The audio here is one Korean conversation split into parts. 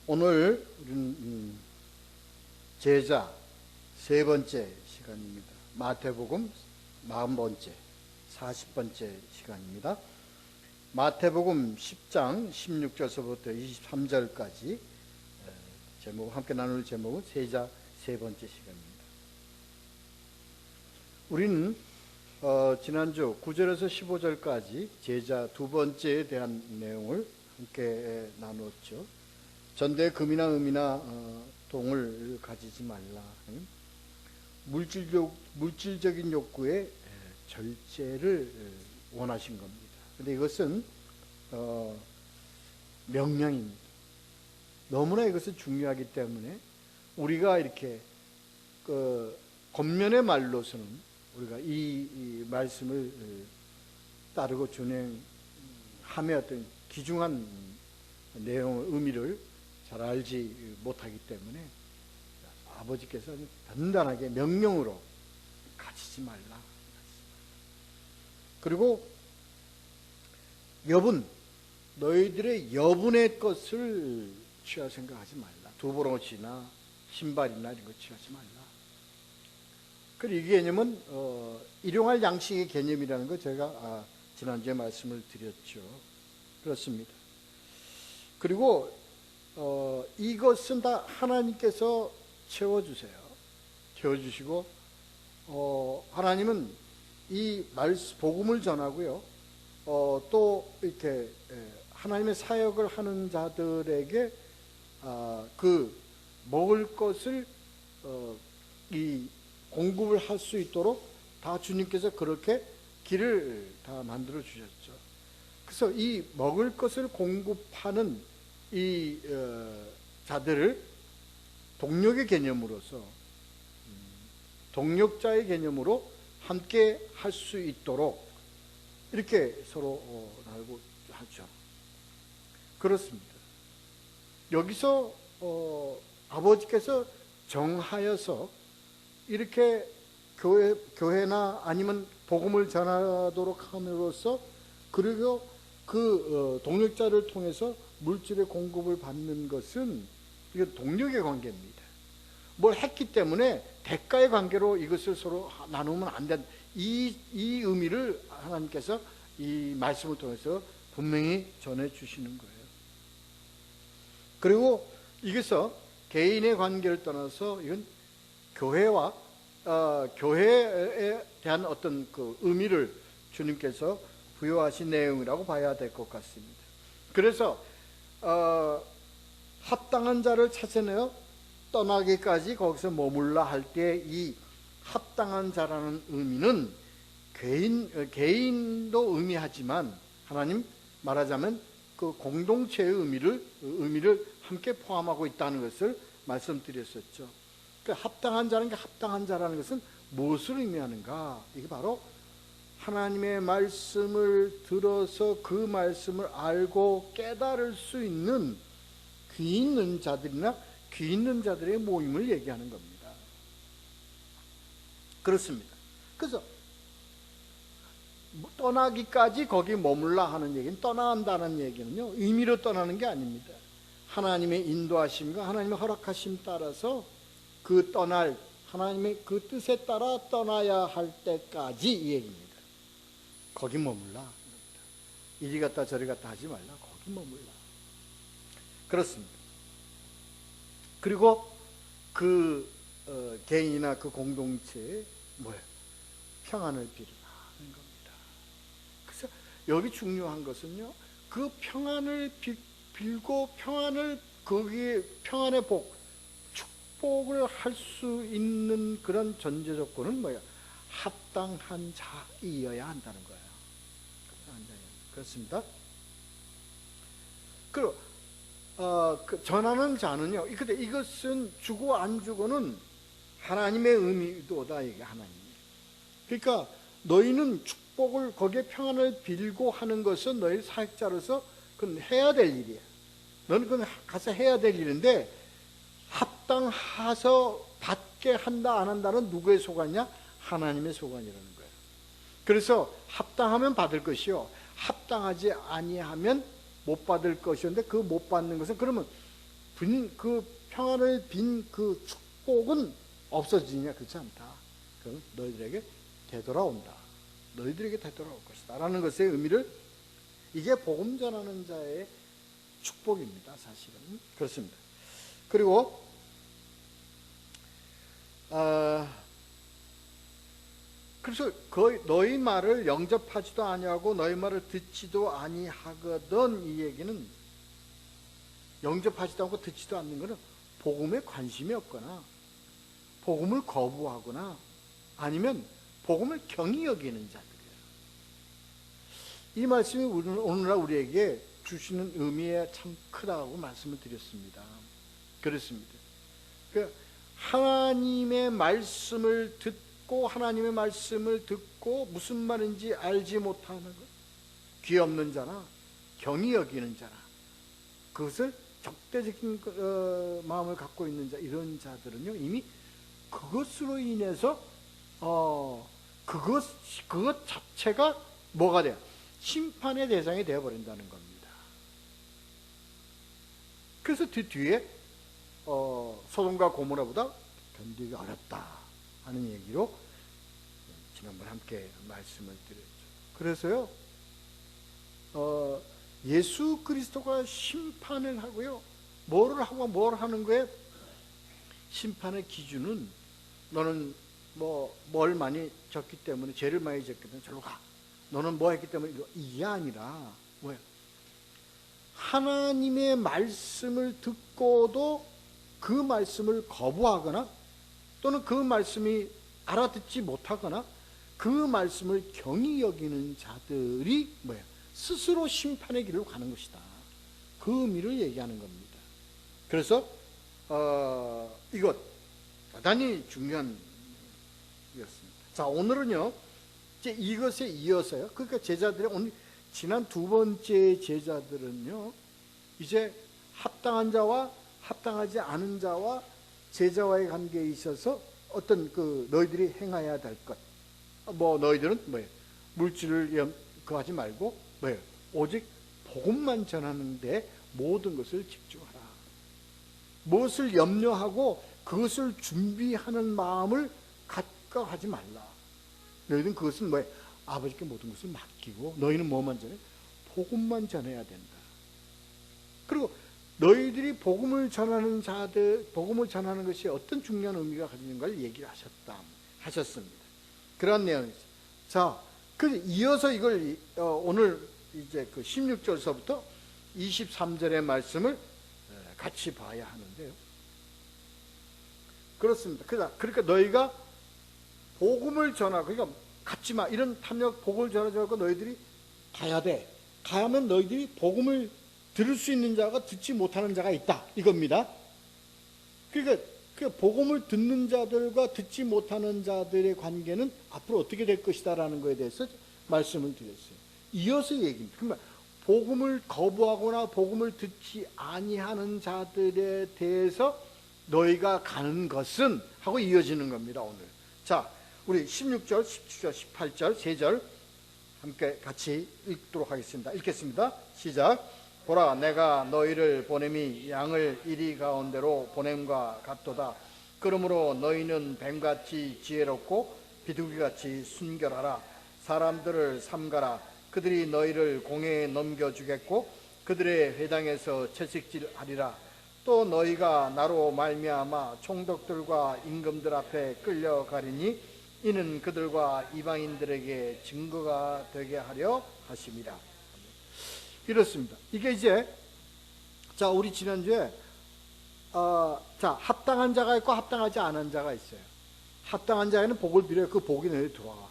오늘 우리는 제자 세 번째 시간입니다. 마태복음 40번째, 40번째 시간입니다. 마태복음 10장 16절서부터 23절까지 제목, 함께 나눌 제목은 제자 세 번째 시간입니다. 우리는 지난주 9절에서 15절까지 제자 두 번째에 대한 내용을 함께 나누었죠. 전대 금이나 음이나 동을 가지지 말라. 물질적인 욕구의 절제를 원하신 겁니다. 그런데 이것은 명령입니다. 너무나 이것은 중요하기 때문에 우리가 이렇게 겉면의 말로서는 우리가 이 말씀을 따르고 준행하며 어떤 귀중한 내용의 의미를 잘 알지 못하기 때문에 아버지께서 단단하게 명령으로 가지지 말라. 그리고 여분, 너희들의 여분의 것을 취할 생각하지 말라. 두보롯이나 신발이나 이런 거 취하지 말라. 그리고 이 개념은 일용할 양식의 개념이라는 거 제가 지난주에 말씀을 드렸죠. 그렇습니다. 그리고 이것은 다 하나님께서 채워주세요. 채워주시고 하나님은 이 복음을 전하고요. 또 이렇게 하나님의 사역을 하는 자들에게 그 먹을 것을 이 공급을 할 수 있도록 다 주님께서 그렇게 길을 다 만들어 주셨죠. 그래서 이 먹을 것을 공급하는 이 자들을 동력의 개념으로서 동력자의 개념으로 함께 할 수 있도록 이렇게 서로 나누고 하죠. 그렇습니다. 여기서 아버지께서 정하여서 이렇게 교회나 아니면 복음을 전하도록 함으로써 그리고 그 동력자를 통해서 물질의 공급을 받는 것은 이거 동력의 관계입니다. 뭘 했기 때문에 대가의 관계로 이것을 서로 나누면 안 된다. 이 의미를 하나님께서 이 말씀을 통해서 분명히 전해주시는 거예요. 그리고 이게서 개인의 관계를 떠나서 이건 교회와 교회에 대한 어떤 그 의미를 주님께서 부여하신 내용이라고 봐야 될 것 같습니다. 그래서 합당한 자를 찾아내어 떠나기까지 거기서 머물라 할 때 이 합당한 자라는 의미는 개인도 의미하지만 하나님 말하자면 그 공동체의 의미를 함께 포함하고 있다는 것을 말씀드렸었죠. 그 합당한 자라는 것은 무엇을 의미하는가? 이게 바로 하나님의 말씀을 들어서 그 말씀을 알고 깨달을 수 있는 귀 있는 자들이나 귀 있는 자들의 모임을 얘기하는 겁니다. 그렇습니다. 그래서 떠나기까지 거기 머물라 하는 얘기는 떠난다는 얘기는요, 의미로 떠나는 게 아닙니다. 하나님의 인도하심과 하나님의 허락하심 따라서 그 떠날 하나님의 그 뜻에 따라 떠나야 할 때까지 이 얘기입니다. 거기 머물라. 이리 갔다 저리 갔다 하지 말라. 거기 머물라. 그렇습니다. 그리고 그 개인이나 그 공동체에 평안을 비르라 하는 겁니다. 그래서 여기 중요한 것은요, 그 평안을 빌고 거기에 평안의 축복을 할 수 있는 그런 전제 조건은 합당한 자이어야 한다는 거예요. 그렇습니다. 그리고 전하는 자는요, 근데 이것은 주고 안 주고는 하나님의 의미도다. 이게 하나님. 그러니까 너희는 축복을 거기에 평안을 빌고 하는 것은 너희 사역자로서 그건 해야 될 일이야. 너는 그건 가서 해야 될 일인데 합당해서 받게 한다 안 한다는 누구의 소관이냐? 하나님의 소관이라는 거예요. 그래서 합당하면 받을 것이요, 합당하지 아니하면 못 받을 것이었는데 그 못 받는 것은 그러면 그 평안을 빈 그 축복은 없어지냐? 그렇지 않다. 그럼 너희들에게 되돌아온다. 너희들에게 되돌아올 것이다 라는 것의 의미를, 이게 복음 전하는 자의 축복입니다. 사실은 그렇습니다. 그리고 그래서 너희 말을 영접하지도 아니하고 너희 말을 듣지도 아니하거든, 이 얘기는 영접하지도 않고 듣지도 않는 것은 복음에 관심이 없거나 복음을 거부하거나 아니면 복음을 경히 여기는 자들이에요. 이 말씀이 오늘날 우리에게 주시는 의미에 참 크다고 말씀을 드렸습니다. 그렇습니다. 하나님의 말씀을 듣고 하나님의 말씀을 듣고 무슨 말인지 알지 못하는 것, 귀 없는 자나 경히 여기는 자나 그것을 적대적인 마음을 갖고 있는 자, 이런 자들은요 이미 그것으로 인해서 그것 자체가 뭐가 돼요? 심판의 대상이 되어버린다는 겁니다. 그래서 뒤에 소돔과 고모라보다 견디기 어렵다 하는 얘기로 지난번 함께 말씀을 드렸죠. 그래서요 예수 그리스도가 심판을 하고요, 뭐를 하고 뭘 하는 거에 심판의 기준은 너는 뭘 많이 졌기 때문에, 죄를 많이 졌기 때문에 저리로 가, 너는 뭐 했기 때문에, 이게 아니라 뭐야? 하나님의 말씀을 듣고도 그 말씀을 거부하거나 또는 그 말씀이 알아듣지 못하거나 그 말씀을 경히 여기는 자들이 뭐야? 스스로 심판의 길로 가는 것이다. 그 의미를 얘기하는 겁니다. 그래서 이것 대단히 중요한 이었습니다. 자, 오늘은요 이제 이것에 이어서요. 그러니까 제자들의 오늘 지난 두 번째 제자들은요 이제 합당한 자와 합당하지 않은 자와 제자와의 관계에 있어서 어떤 너희들이 행해야 될 것, 너희들은 뭐예요? 물질을 그하지 말고 뭐예요? 오직 복음만 전하는데 모든 것을 집중하라. 무엇을 염려하고 그것을 준비하는 마음을 갖고 하지 말라. 너희들은 그것은 뭐예요? 아버지께 모든 것을 맡기고 너희는 뭐만 전해? 복음만 전해야 된다. 그리고 너희들이 복음을 전하는 자들, 복음을 전하는 것이 어떤 중요한 의미가 가지는가를 얘기를 하셨습니다. 그런 내용이죠. 자, 이어서 이걸 오늘 이제 16절서부터 23절의 말씀을 같이 봐야 하는데요. 그렇습니다. 그러니까 너희가 복음을 전하고, 그러니까 갖지 마, 이런 탐욕, 복음을 전하지 말고 너희들이 가야 돼. 가야면 너희들이 복음을 들을 수 있는 자가 듣지 못하는 자가 있다, 이겁니다. 그러니까 복음을 듣는 자들과 듣지 못하는 자들의 관계는 앞으로 어떻게 될 것이다라는 것에 대해서 말씀을 드렸어요. 이어서 얘기입니다. 그러니까 복음을 거부하거나 복음을 듣지 아니하는 자들에 대해서 너희가 가는 것은 하고 이어지는 겁니다. 오늘. 자, 우리 16절, 17절, 18절, 3절 함께 같이 읽도록 하겠습니다. 읽겠습니다. 시작. 보라, 내가 너희를 보냄이 양을 이리 가운데로 보냄과 같도다. 그러므로 너희는 뱀같이 지혜롭고 비둘기같이 순결하라. 사람들을 삼가라. 그들이 너희를 공회에 넘겨주겠고 그들의 회당에서 채식질하리라. 또 너희가 나로 말미암아 총독들과 임금들 앞에 끌려가리니 이는 그들과 이방인들에게 증거가 되게 하려 하심이라. 이렇습니다. 이게 이제 자, 우리 지난주에 자, 합당한 자가 있고 합당하지 않은 자가 있어요. 합당한 자에는 복을 빌어요. 그 복이 너희 들어와.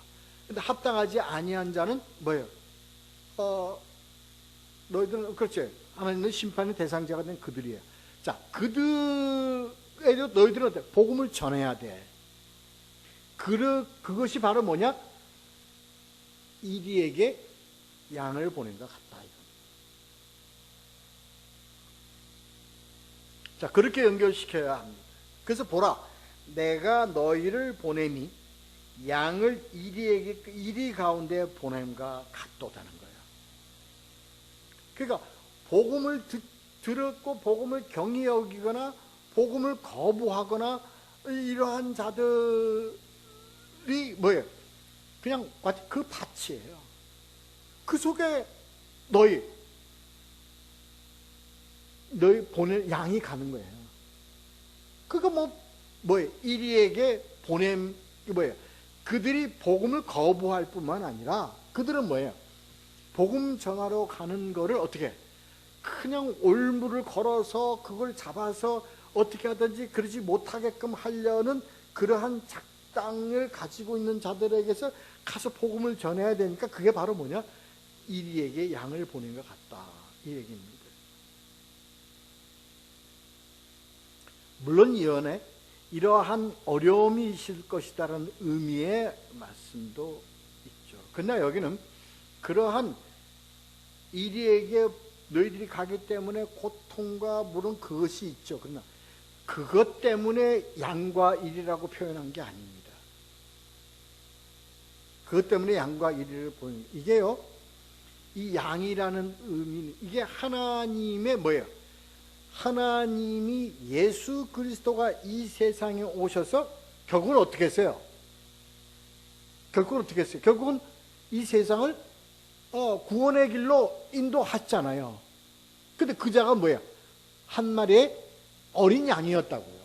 근데 합당하지 아니한 자는 뭐예요? 너희들은 그렇지, 하나님은 심판의 대상자가 된 그들이에요. 자, 그들에도 너희들은 복음을 전해야 돼. 그것이 바로 뭐냐? 이리에게 양을 보낸 것 같다. 자, 그렇게 연결시켜야 합니다. 그래서 보라, 내가 너희를 보냄이 양을 이리 가운데 보냄과 같도다는 거예요. 그러니까 복음을 들었고 복음을 경히 여기거나 복음을 거부하거나 이러한 자들이 뭐예요? 그냥 그 밭이에요. 그 속에 너희 보낼 양이 가는 거예요. 그거 뭐예요? 이리에게 보냄, 뭐예요? 그들이 복음을 거부할 뿐만 아니라 그들은 뭐예요? 복음 전하러 가는 거를 어떻게 그냥 올무를 걸어서 그걸 잡아서 어떻게 하든지 그러지 못하게끔 하려는 그러한 작당을 가지고 있는 자들에게서 가서 복음을 전해야 되니까 그게 바로 뭐냐? 이리에게 양을 보낸 것 같다, 이 얘기입니다. 물론 이언에 이러한 어려움이 있을 것이다라는 의미의 말씀도 있죠. 그러나 여기는 그러한 이리에게 너희들이 가기 때문에 고통과 물론 그것이 있죠. 그러나 그것 때문에 양과 일이라고 표현한 게 아닙니다. 그것 때문에 양과 일을 보는 이게요, 이 양이라는 의미는 이게 하나님의 뭐예요? 하나님이 예수 그리스도가 이 세상에 오셔서 결국은 어떻게 했어요? 결국은 이 세상을 구원의 길로 인도하셨잖아요. 근데 그 자가 뭐예요? 한 마리의 어린 양이었다고요.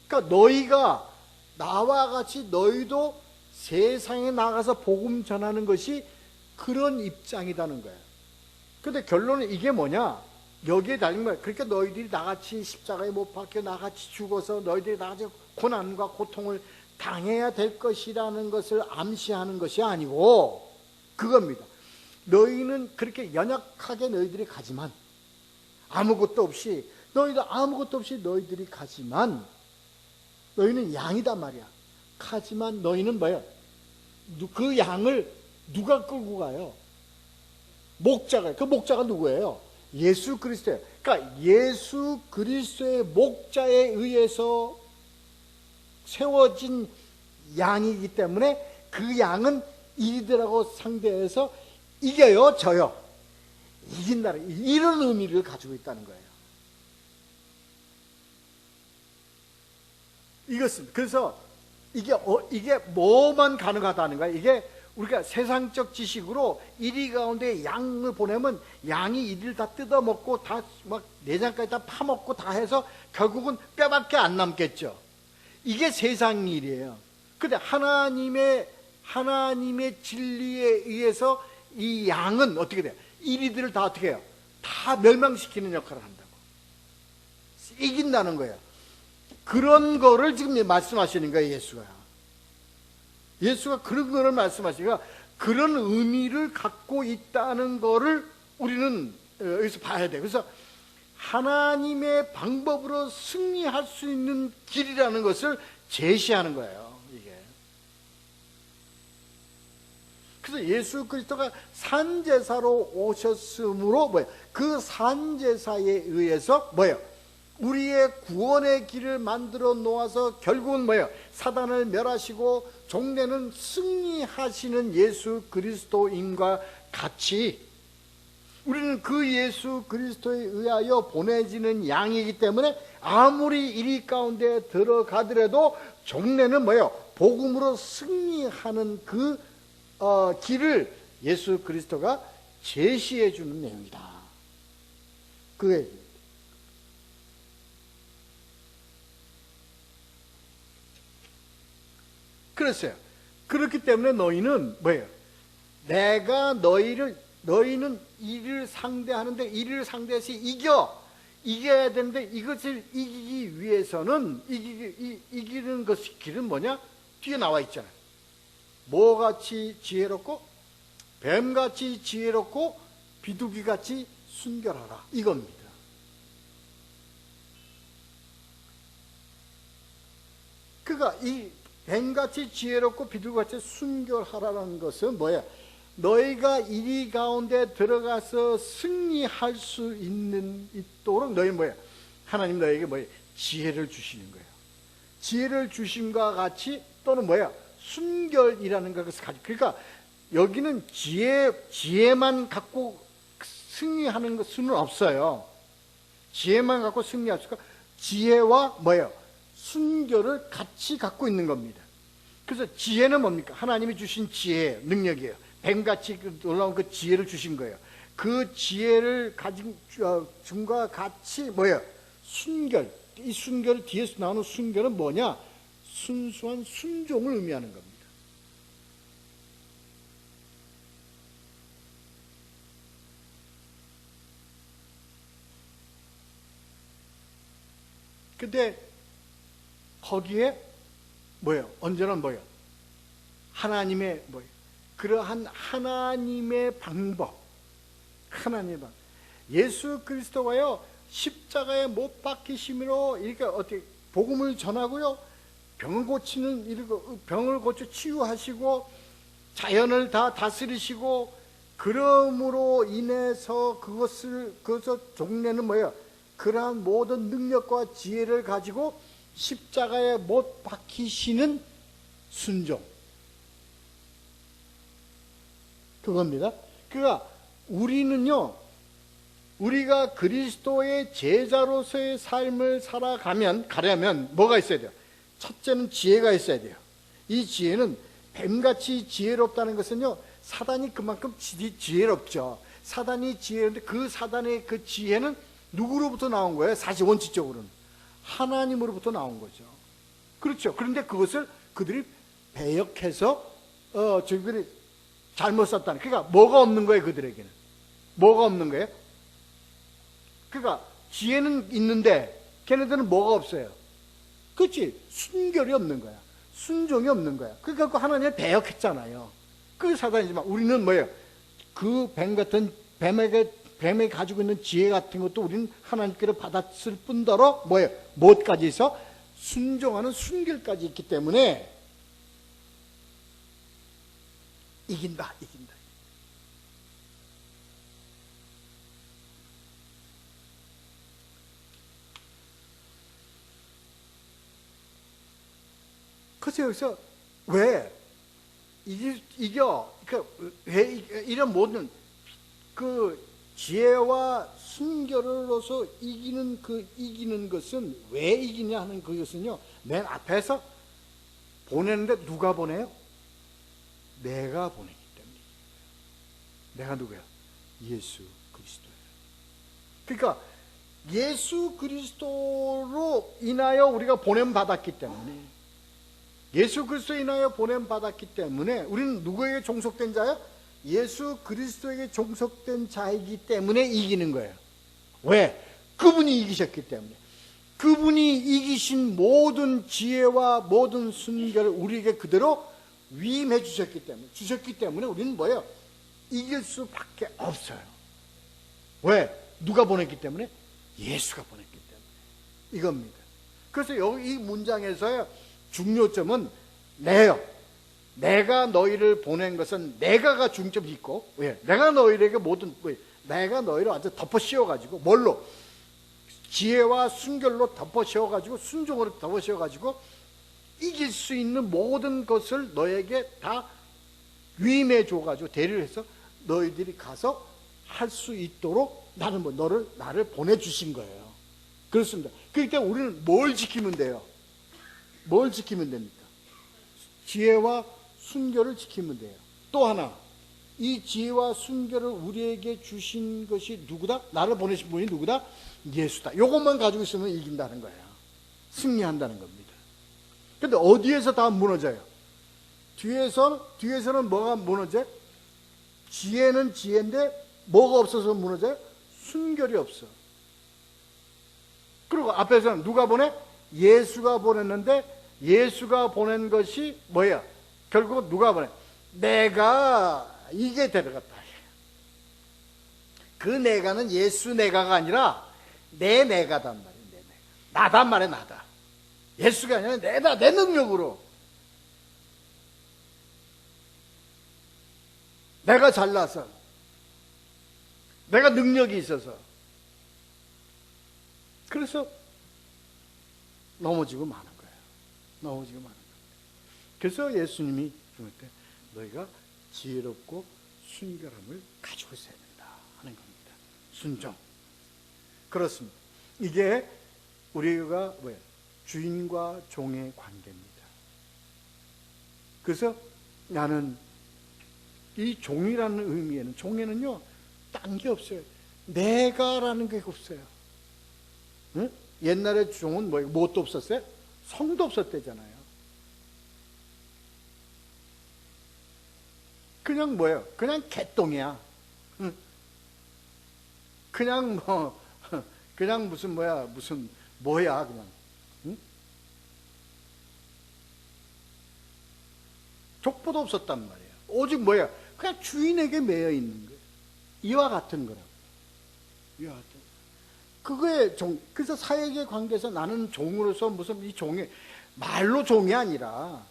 그러니까 너희가 나와 같이 너희도 세상에 나가서 복음 전하는 것이 그런 입장이라는 거예요. 근데 결론은 이게 뭐냐? 여기에 달린 거예요. 그러니까 너희들이 나같이 십자가에 못 박혀 나같이 죽어서 너희들이 나같이 고난과 고통을 당해야 될 것이라는 것을 암시하는 것이 아니고 그겁니다. 너희는 그렇게 연약하게 너희들이 가지만 아무것도 없이 너희들이 가지만 너희는 양이단 말이야. 하지만 너희는 뭐예요? 그 양을 누가 끌고 가요? 목자가. 그 목자가 누구예요? 예수 그리스도예요. 그러니까 예수 그리스도의 목자에 의해서 세워진 양이기 때문에 그 양은 이들하고 상대해서 이겨요, 져요. 이긴다는 이런 의미를 가지고 있다는 거예요. 이것은 그래서 이게 뭐만 가능하다는 거야? 이게 우리가 세상적 지식으로 이리 가운데 양을 보내면 양이 이리를 다 뜯어먹고 다 막 내장까지 다 파먹고 다 해서 결국은 뼈밖에 안 남겠죠. 이게 세상 일이에요. 근데 하나님의 진리에 의해서 이 양은 어떻게 돼요? 이리들을 다 어떻게 해요? 다 멸망시키는 역할을 한다고. 이긴다는 거예요. 그런 거를 지금 말씀하시는 거예요, 예수가 그런 거를 말씀하시니까 그런 의미를 갖고 있다는 거를 우리는 여기서 봐야 돼요. 그래서 하나님의 방법으로 승리할 수 있는 길이라는 것을 제시하는 거예요, 이게. 그래서 예수 그리스도가 산제사로 오셨으므로 뭐예요? 그 산제사에 의해서 뭐예요? 우리의 구원의 길을 만들어 놓아서 결국은 뭐예요? 사단을 멸하시고 종래는 승리하시는 예수 그리스도인과 같이 우리는 그 예수 그리스도에 의하여 보내지는 양이기 때문에 아무리 이리 가운데 들어가더라도 종래는 뭐예요? 복음으로 승리하는 그 길을 예수 그리스도가 제시해 주는 내용이다. 그게 그랬어요. 그렇기 때문에 너희는 뭐예요? 내가 너희는 이를 상대하는데 이를 상대해서 이겨야 되는데 이것을 이기기 위해서는 이기는 것의 길은 뭐냐? 뒤에 나와 있잖아요. 뭐같이 지혜롭고 뱀같이 지혜롭고 비둘기같이 순결하라, 이겁니다. 그러니까 이 뱀같이 지혜롭고 비둘기같이 순결하라는 것은 뭐야? 너희가 이리 가운데 들어가서 승리할 수 있도록 너희 뭐야? 하나님 너희에게 뭐야? 지혜를 주시는 거예요. 지혜를 주심과 같이 또는 뭐야? 순결이라는 것을 가지고, 그러니까 여기는 지혜만 갖고 승리하는 수는 없어요. 지혜만 갖고 승리할 수가, 지혜와 뭐예요? 순결을 같이 갖고 있는 겁니다. 그래서 지혜는 뭡니까? 하나님이 주신 지혜, 능력이에요. 뱀같이 놀라운 그 지혜를 주신 거예요. 그 지혜를 가진 중과 같이 뭐예요? 순결. 이 순결, 뒤에서 나오는 순결은 뭐냐? 순수한 순종을 의미하는 겁니다. 근데 거기에 뭐예요? 언제나 뭐예요? 하나님의 뭐예요? 그러한 하나님의 방법, 하나님의 방법. 예수 그리스도가요 십자가에 못 박히심으로 이렇게 어떻게 복음을 전하고요, 병을 고치는 병을 고쳐 치유하시고 자연을 다 다스리시고, 그러므로 인해서 그것을 종래는 뭐예요? 그러한 모든 능력과 지혜를 가지고 십자가에 못 박히시는 순종, 그겁니다. 그러니까 우리는요, 우리가 그리스도의 제자로서의 삶을 가려면 뭐가 있어야 돼요? 첫째는 지혜가 있어야 돼요. 이 지혜는 뱀같이 지혜롭다는 것은요, 사단이 그만큼 지혜롭죠. 사단이 지혜로운데 그 사단의 그 지혜는 누구로부터 나온 거예요? 사실 원칙적으로는 하나님으로부터 나온 거죠. 그렇죠. 그런데 그것을 그들이 배역해서 저희들이 잘못 썼다는, 그러니까 뭐가 없는 거예요? 그들에게는 뭐가 없는 거예요? 그러니까 지혜는 있는데 걔네들은 뭐가 없어요? 그렇지, 순결이 없는 거야. 순종이 없는 거야. 그러니까 하나님을 배역했잖아요. 그 사단이지만 우리는 뭐예요? 그 뱀 같은 뱀이 가지고 있는 지혜 같은 것도 우리는 하나님께로 받았을 뿐더러 뭐예요? 무엇까지 있어? 순종하는 순결까지 있기 때문에 이긴다. 그래서 여기서 왜 이겨? 왜 이런 모든 그 지혜와 순결로서 이기는 것은 왜 이기냐 하는 그것은요, 맨 앞에서 보내는데 누가 보내요? 내가 보내기 때문에. 내가 누구야? 예수 그리스도예요. 그러니까 예수 그리스도로 인하여 우리가 보냄 받았기 때문에, 예수 그리스도로 인하여 보냄 받았기 때문에 우리는 누구에게 종속된 자요? 예수 그리스도에게 종속된 자이기 때문에 이기는 거예요. 왜? 그분이 이기셨기 때문에. 그분이 이기신 모든 지혜와 모든 순결을 우리에게 그대로 위임해 주셨기 때문에 우리는 뭐예요? 이길 수밖에 없어요. 왜? 누가 보냈기 때문에? 예수가 보냈기 때문에. 이겁니다. 그래서 여기 이 문장에서의 중요점은 내가 너희를 보낸 것은 내가가 중점이 있고, 왜? 내가 너희에게 내가 너희를 완전 덮어 씌워가지고, 뭘로? 지혜와 순결로 덮어 씌워가지고, 순종으로 덮어 씌워가지고, 이길 수 있는 모든 것을 너에게 다 위임해 줘가지고, 대리를 해서 너희들이 가서 할 수 있도록 나를 보내주신 거예요. 그렇습니다. 그러니까 우리는 뭘 지키면 돼요? 뭘 지키면 됩니까? 지혜와 순결을 지키면 돼요. 또 하나, 이 지혜와 순결을 우리에게 주신 것이 누구다? 나를 보내신 분이 누구다? 예수다. 이것만 가지고 있으면 이긴다는 거예요. 승리한다는 겁니다. 근데 어디에서 다 무너져요? 뒤에서는 뭐가 무너져요? 지혜는 지혜인데 뭐가 없어서 무너져요? 순결이 없어. 그리고 앞에서는 누가 보내? 예수가 보냈는데, 예수가 보낸 것이 뭐야? 결국 누가 보내? 내가 이게 데려갔다. 그 내가는 예수 내가가 아니라 내 내가단 말이야. 내 내가. 나단 말이야. 나다. 예수가 아니라 내다. 내 능력으로. 내가 잘나서, 내가 능력이 있어서. 그래서 넘어지고 마는 거예요. 넘어지고 마는 거예요. 그래서 예수님이 그럴 때 너희가 지혜롭고 순결함을 가지고 있어야 된다 하는 겁니다. 순종. 그렇습니다. 이게 우리가 뭐야? 주인과 종의 관계입니다. 그래서 나는 이 종이라는 의미에는, 종에는요 딴 게 없어요. 내가라는 게 없어요. 응? 옛날에 종은 뭐예요? 무엇도 없었어요? 성도 없었대잖아요. 그냥 뭐예요? 그냥 개똥이야. 응? 그냥 뭐 그냥 무슨 뭐야 그냥. 응? 족보도 없었단 말이에요. 오직 뭐야? 그냥 주인에게 매여 있는 거예요. 이와 같은 거라고. 이와 같은 거. 그거에 그래서 사역의 관계에서 나는 종으로서 무슨 이 종이 말로 종이 아니라,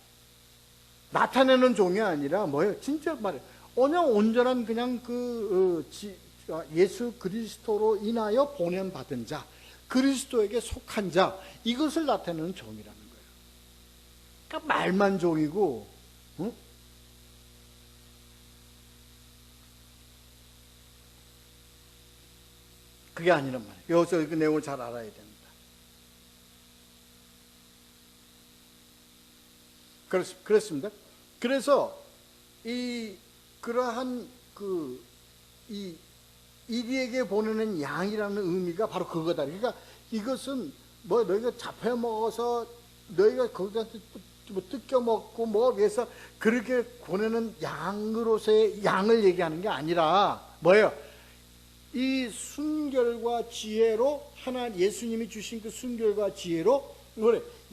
나타내는 종이 아니라 뭐예요? 진짜 말이에요. 그냥 온전한 그냥 예수 그리스도로 인하여 보냄받은 자, 그리스도에게 속한 자, 이것을 나타내는 종이라는 거예요. 그러니까 말만 종이고, 응? 그게 아니란 말이에요. 여기서 그 내용을 잘 알아야 됩니다. 그렇습니다. 그래서 그러한 이 이리에게 보내는 양이라는 의미가 바로 그거다. 그러니까 이것은 뭐 너희가 잡혀 먹어서 너희가 거기다 뭐 뜯겨 먹고 뭐 위해서 그렇게 보내는 양으로서의 양을 얘기하는 게 아니라 뭐예요? 이 순결과 지혜로 예수님이 주신 그 순결과 지혜로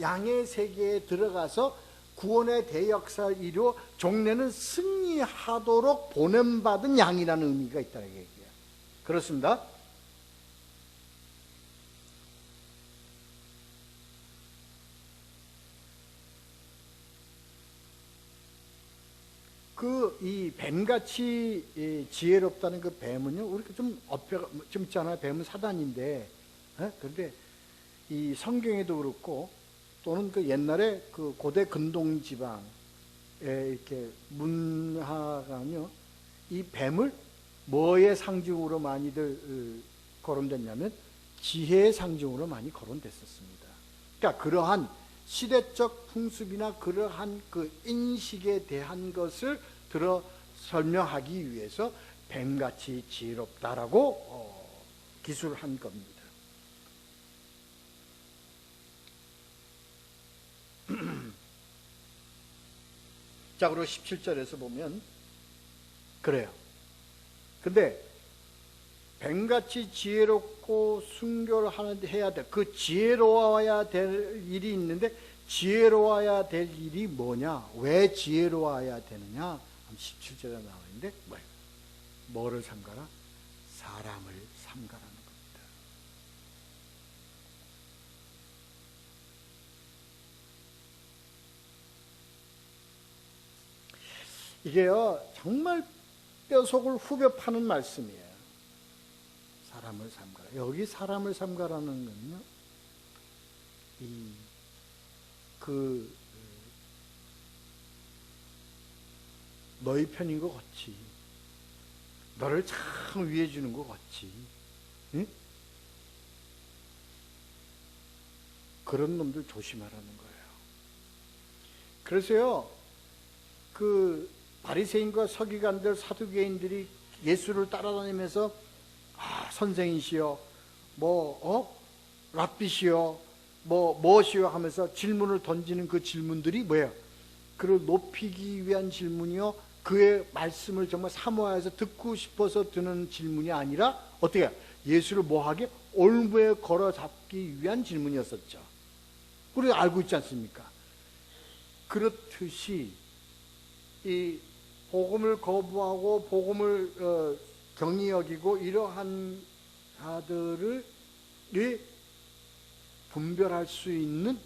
양의 세계에 들어가서 구원의 대역사를 이루어 종래는 승리하도록 보냄받은 양이라는 의미가 있다는 얘기예요. 그렇습니다. 이 뱀같이 지혜롭다는 그 뱀은요, 우리가 좀 있잖아요. 뱀은 사단인데, 그런데 이 성경에도 그렇고, 또는 그 옛날에 그 고대 근동 지방에 이렇게 문화가요, 이 뱀을 뭐의 상징으로 많이들 거론됐냐면, 지혜의 상징으로 많이 거론됐었습니다. 그러니까 그러한 시대적 풍습이나 그러한 그 인식에 대한 것을 설명하기 위해서 뱀같이 지혜롭다라고 기술한 겁니다. 자, 그리고 17절에서 보면 그래요. 근데 뱀같이 지혜롭고 순결해야 돼. 그 지혜로워야 될 일이 있는데, 지혜로워야 될 일이 뭐냐? 왜 지혜로워야 되느냐? 17절에 나와 있는데 뭐를 삼가라? 사람을 삼가라는 겁니다. 이게요 정말 뼈속을 후벼 파는 말씀이에요. 사람을 삼가라. 여기 사람을 삼가라는 건요, 너희 편인 것 같지, 너를 참 위해 주는 것 같지, 응? 그런 놈들 조심하라는 거예요. 그래서요, 그 바리새인과 서기관들, 사두개인들이 예수를 따라다니면서 선생이시여, 랍비시여, 무엇이요 하면서 질문을 던지는 그 질문들이 뭐예요? 그를 높이기 위한 질문이요, 그의 말씀을 정말 사모해서 듣고 싶어서 드는 질문이 아니라 어떻게 예수를 뭐하게? 올무에 걸어 잡기 위한 질문이었었죠. 우리가 알고 있지 않습니까? 그렇듯이 이 복음을 거부하고 복음을 경히 여기고 이러한 자들을 분별할 수 있는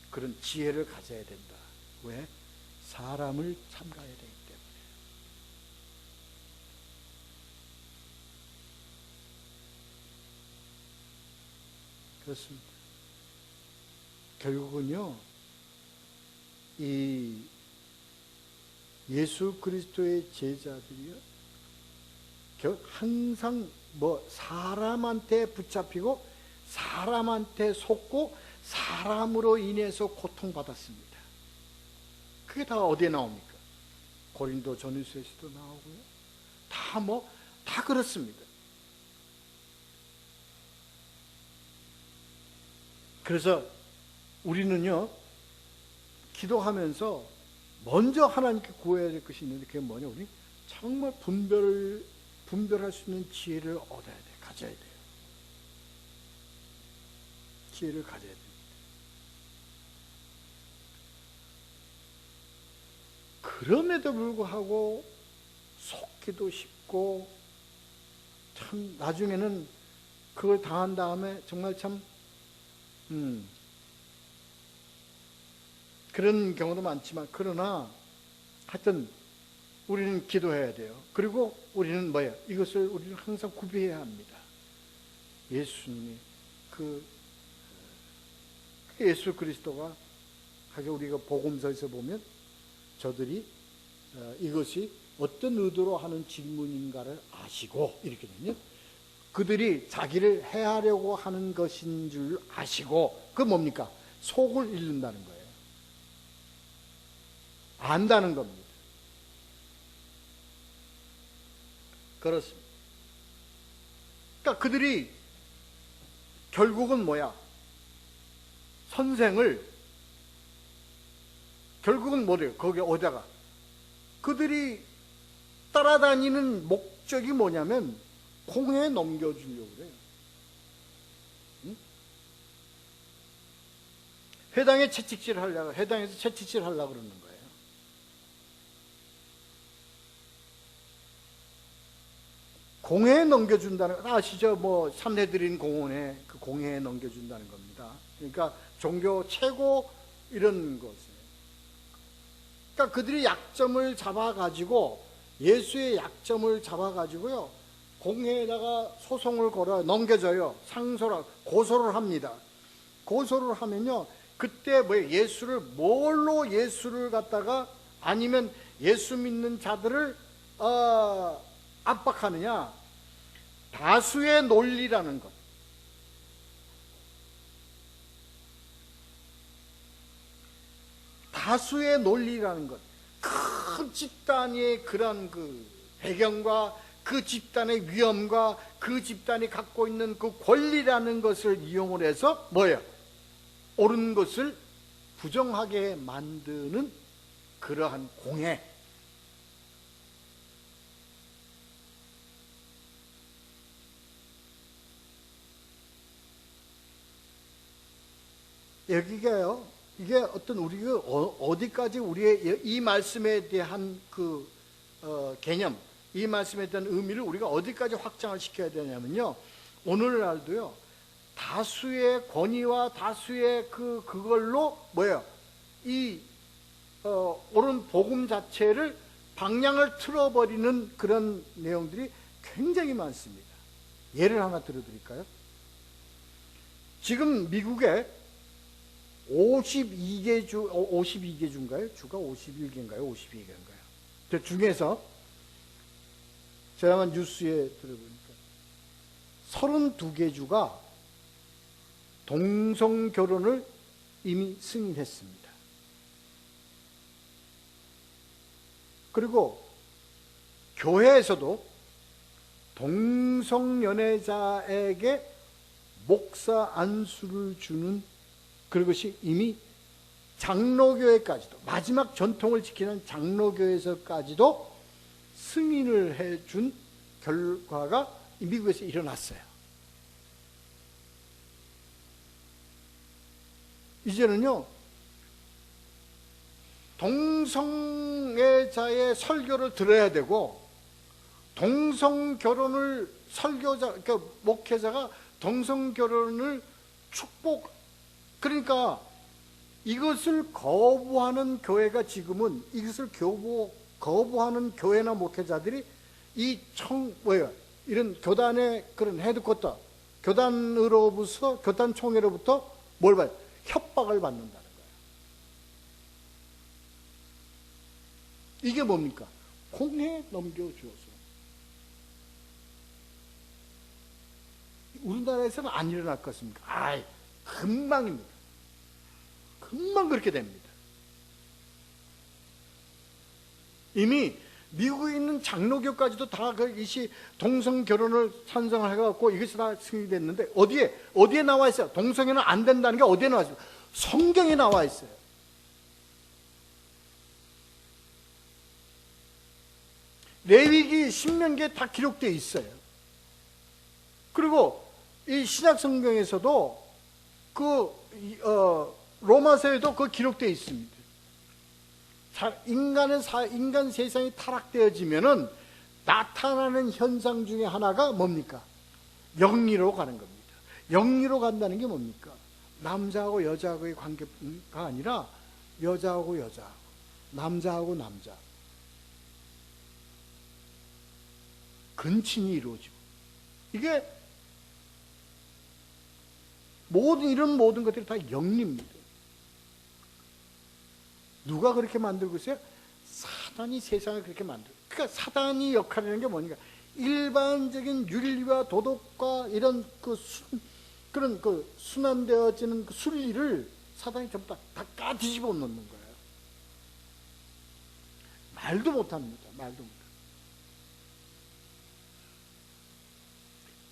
그런 지혜를 가져야 된다. 왜? 사람을 삼가야 되기 때문에. 그렇습니다. 결국은요, 이 예수 그리스도의 제자들이요, 항상 사람한테 붙잡히고 사람한테 속고 사람으로 인해서 고통받았습니다. 그게 다 어디에 나옵니까? 고린도 전후서에서도 나오고요. 다 그렇습니다. 그래서 우리는요, 기도하면서 먼저 하나님께 구해야 될 것이 있는데, 그게 뭐냐? 우리 정말 분별할 수 있는 지혜를 얻어야 돼, 가져야 돼요. 지혜를 가져야 됩니다. 그럼에도 불구하고 속기도 쉽고, 참 나중에는 그걸 당한 다음에 정말 참 그런 경우도 많지만, 그러나 하여튼 우리는 기도해야 돼요. 그리고 우리는 뭐예요? 이것을 우리는 항상 구비해야 합니다. 예수님이 예수 그리스도가 하게 우리가 복음서에서 보면 저들이 이것이 어떤 의도로 하는 질문인가를 아시고, 이렇게 되면 그들이 자기를 해하려고 하는 것인 줄 아시고, 그건 뭡니까? 속을 잃는다는 거예요. 안다는 겁니다. 그렇습니다. 그러니까 그들이 결국은 뭐야? 선생을 결국은 뭐래요? 거기 어디다가 그들이 따라다니는 목적이 뭐냐면 공회에 넘겨주려고 그래요. 응? 회당에 채찍질 하려고, 회당에서 채찍질 하려고 그러는 거예요. 공회에 넘겨준다는 거 아시죠? 뭐 산헤드린 공원에 그 공회에 넘겨준다는 겁니다. 그러니까 종교 최고 이런 것이에요. 그러니까 그들이 약점을 잡아가지고, 예수의 약점을 잡아가지고요, 공회에다가 소송을 걸어 넘겨줘요. 상소를, 고소를 합니다. 고소를 하면요, 그때 뭐예요? 뭘로 예수를 갖다가, 아니면 예수 믿는 자들을 압박하느냐? 다수의 논리라는 것. 다수의 논리라는 것. 큰 집단의 그런 그 배경과 그 집단의 위험과 그 집단이 갖고 있는 그 권리라는 것을 이용을 해서 뭐예요? 옳은 것을 부정하게 만드는 그러한 공회. 여기가요, 이게 어떤 우리가 어디까지 우리의 이 말씀에 대한 그 개념, 이 말씀에 대한 의미를 우리가 어디까지 확장을 시켜야 되냐면요, 오늘날도요, 다수의 권위와 다수의 그걸로 뭐예요? 이 옳은 복음 자체를 방향을 틀어버리는 그런 내용들이 굉장히 많습니다. 예를 하나 들어드릴까요? 지금 미국에 52개주인가요? 주가 51개인가요? 52개인가요? 그 중에서 제가 뉴스에 들어보니까 32개 주가 동성 결혼을 이미 승인했습니다. 그리고 교회에서도 동성 연애자에게 목사 안수를 주는 그것이 이미 장로교회까지도, 마지막 전통을 지키는 장로교회에서까지도 승인을 해준 결과가 미국에서 일어났어요. 이제는요, 동성애자의 설교를 들어야 되고, 동성 결혼을 그러니까 목회자가 동성 결혼을 그러니까 이것을 거부하는 교회가, 지금은 이것을 거부하는 교회나 목회자들이 이런 교단의 그런 헤드쿼터, 교단으로부터, 교단총회로부터 뭘 봐요? 협박을 받는다는 거예요. 이게 뭡니까? 공회에 넘겨주어서. 우리나라에서는 안 일어날 것 같습니까? 아이, 금방입니다. 금방 그렇게 됩니다. 이미 미국에 있는 장로교까지도 다 이것이 동성 결혼을 찬성을 해갖고 이것이 다 승인됐는데 어디에 나와 있어요? 동성애는 안 된다는 게 어디에 나와 있어요? 성경에 나와 있어요. 레위기, 신명기에 다 기록되어 있어요. 그리고 이 신약 성경에서도 로마서에도 그 기록되어 있습니다. 인간 세상이 타락되어지면은 나타나는 현상 중에 하나가 뭡니까? 영리로 가는 겁니다. 영리로 간다는 게 뭡니까? 남자하고 여자하고의 관계가 아니라 여자하고 여자, 남자하고 남자, 근친이 이루어지고, 이게 이런 모든 것들이 다 영리입니다. 누가 그렇게 만들고 있어요? 사단이 세상을 그렇게 만들어요. 그러니까 사단이 역할이라는 게 뭐니까, 일반적인 윤리와 도덕과 이런 그런 순환되어지는 그 순리를 사단이 전부 다 까뒤집어 놓는 거예요. 말도 못합니다. 말도 못합니다.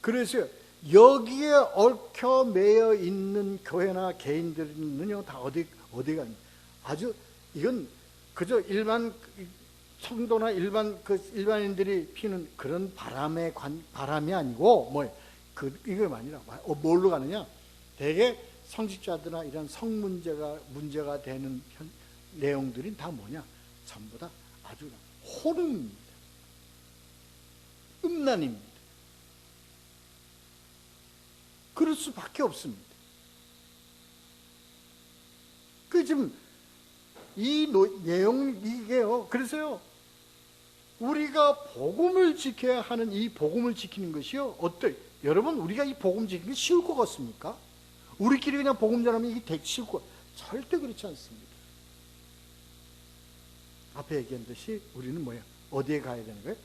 그래서 여기에 얽혀 매여 있는 교회나 개인들은요, 다 어디가 아주, 이건 그저 일반 성도나 일반인들이 피는 그런 바람이 아니고, 이거 아니라, 뭘로 가느냐? 대개 성직자들이나 이런 문제가 되는 내용들이 다 뭐냐? 전부 다 아주 호름입니다. 음란입니다. 그럴 수밖에 없습니다. 지금 이 이게요. 그래서요, 우리가 복음을 지켜야 하는 이 복음을 지키는 것이요. 여러분, 우리가 이 복음 지키는 게 쉬울 것 같습니까? 우리끼리 그냥 복음 전하면 이게 되게 쉬울 것, 절대 그렇지 않습니다. 앞에 얘기한 듯이 우리는 어디에 가야 되는 거예요?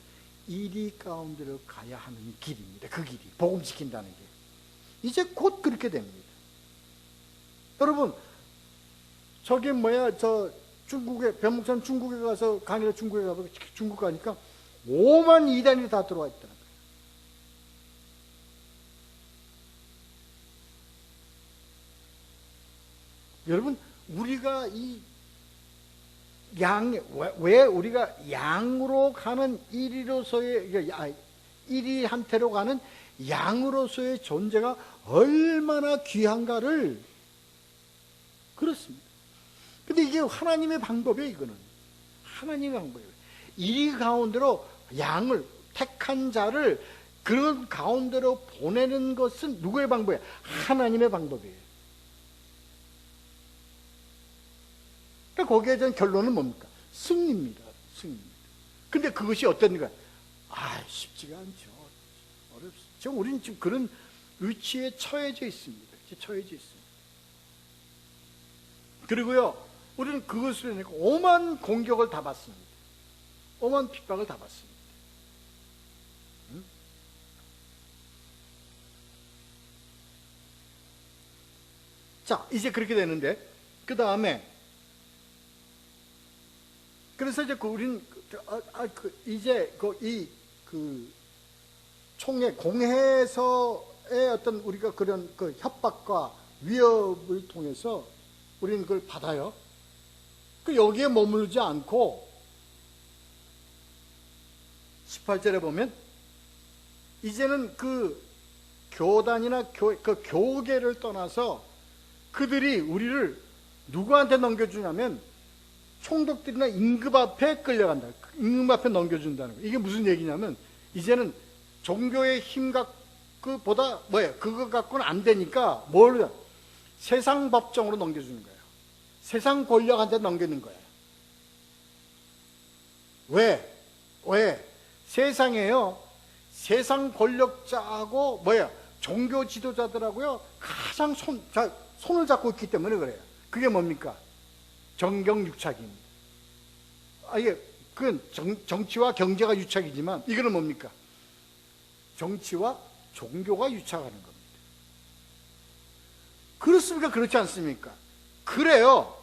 이리 가운데로 가야 하는 길입니다. 그 길이 복음 지킨다는 게 이제 곧 그렇게 됩니다. 여러분, 중국에, 변목사님 중국에 가서 강의를 중국에 가서 중국 가니까 5만 이단이 다 들어와 있다는 거예요. 여러분, 우리가 왜 우리가 양으로 가는 이리한테로 가는 양으로서의 존재가 얼마나 귀한가를, 그렇습니다. 근데 이게 하나님의 방법이에요. 이거는 하나님의 방법이에요. 이 가운데로 양을, 택한 자를 그런 가운데로 보내는 것은 누구의 방법이에요? 하나님의 방법이에요. 그러니까 거기에 대한 결론은 뭡니까? 승리입니다. 승리입니다. 근데 그것이 어떤가? 쉽지가 않죠. 어렵습니다. 지금 우리는 지금 그런 위치에 처해져 있습니다. 처해져 있습니다. 그리고요, 우리는 그것을 해내고 오만 공격을 다 받습니다. 오만 핍박을 다 받습니다. 자, 이제 그렇게 되는데, 그 다음에, 그래서 이제 우리는 이제 공회에서의 어떤 우리가 그런 협박과 위협을 통해서 우리는 그걸 받아요. 여기에 머물지 않고 18절에 보면 이제는 그 교단이나 교계를 떠나서 그들이 우리를 누구한테 넘겨주냐면 총독들이나 임금 앞에 끌려간다. 임금 앞에 넘겨준다는 거예요. 이게 무슨 얘기냐면 이제는 종교의 힘보다 그거 갖고는 안 되니까 세상 법정으로 넘겨주는 거예요. 세상 권력한테 넘기는 거예요. 왜? 세상에요, 세상 권력자하고 종교 지도자들하고요 가장 손을 잡고 있기 때문에 그래요. 그게 뭡니까? 정경유착입니다. 그건 정치와 경제가 유착이지만 이거는 뭡니까? 정치와 종교가 유착하는 겁니다. 그렇습니까? 그렇지 않습니까? 그래요.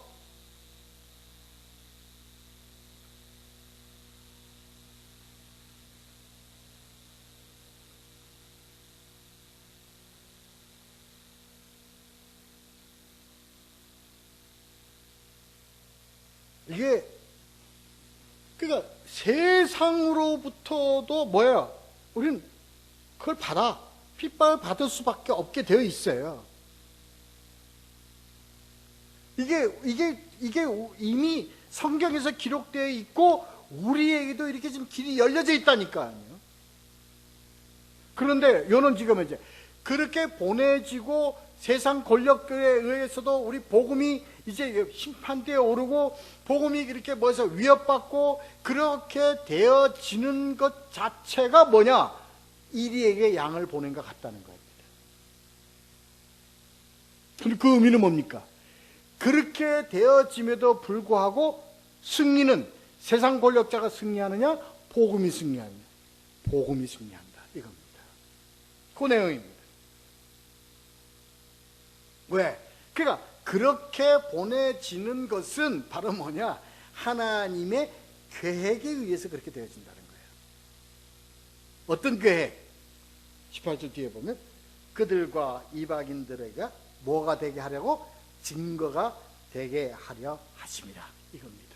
이게 그러니까 세상으로부터도 뭐예요? 우리는 그걸 핍박을 받을 수밖에 없게 되어 있어요. 이게 이미 성경에서 기록되어 있고 우리에게도 이렇게 지금 길이 열려져 있다니까요. 그런데 요는 지금 이제 그렇게 보내지고 세상 권력들에 의해서도 우리 복음이 이제 심판대에 오르고 복음이 이렇게 뭐해서 위협받고 그렇게 되어지는 것 자체가 뭐냐? 이리에게 양을 보낸 것 같다는 겁니다. 근데 그 의미는 뭡니까? 그렇게 되어짐에도 불구하고 승리는 세상 권력자가 승리하느냐? 복음이 승리하느냐? 복음이 승리한다. 이겁니다. 그 내용입니다. 왜? 그러니까 그렇게 보내지는 것은 바로 뭐냐? 하나님의 계획에 의해서 그렇게 되어진다는 거예요. 어떤 계획? 18절 뒤에 보면 그들과 이방인들에게 뭐가 되게 하려고? 증거가 되게 하려 하심이라 이겁니다.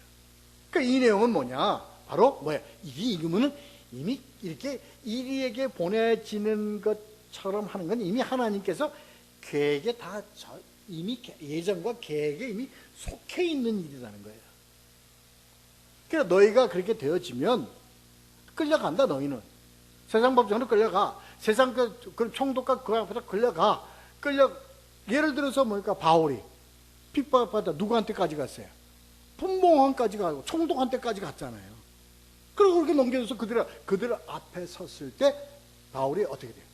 그러니까 이 내용은 뭐냐? 바로 뭐야? 이게 이거는 이미 이렇게 이리에게 보내지는 것처럼 하는 건 이미 하나님께서 계획에 다 이미 예정과 계획에 이미 속해 있는 일이라는 거예요. 그러니까 너희가 그렇게 되어지면 끌려간다. 너희는 세상 법정으로 끌려가. 세상 그 총독과 그 앞에서 끌려가. 예를 들어서 뭐니까 바울이 핍박받아 누구한테까지 갔어요? 분봉왕까지 가고 총독한테까지 갔잖아요. 그리고 그렇게 넘겨줘서 그들 앞에 섰을 때 바울이 어떻게 돼요?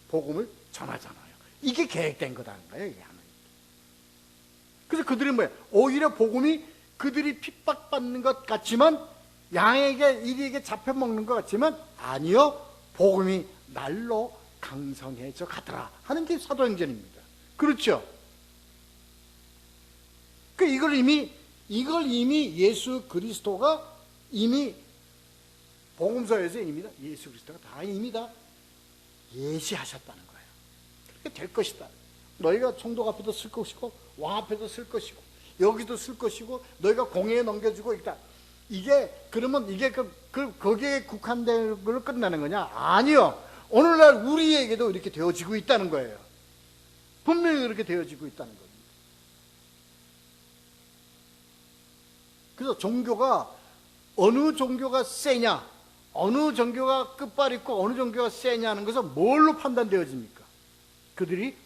복음을 전하잖아요. 이게 계획된 거다는 거예요. 이게 하나님. 그래서 그들이 뭐예요? 오히려 복음이 그들이 핍박받는 것 같지만 이리에게 잡혀먹는 것 같지만 아니요. 복음이 날로 강성해져 가더라 하는 게 사도행전입니다. 그렇죠? 이걸 이미 예수 그리스도가 이미 복음서에서 이미 예수 그리스도가 다 이미 다 예시하셨다는 거예요. 그렇게 될 것이다. 너희가 총독 앞에도 쓸 것이고 왕 앞에도 쓸 것이고 여기도 쓸 것이고 너희가 공회에 넘겨주고 있다. 이게 그러면 이게 거기에 국한된 걸로 끝나는 거냐? 아니요. 오늘날 우리에게도 이렇게 되어지고 있다는 거예요. 분명히 그렇게 되어지고 있다는 겁니다. 그래서 종교가 어느 종교가 세냐, 어느 종교가 끝발 있고 어느 종교가 세냐 하는 것은 뭘로 판단되어집니까? 그들이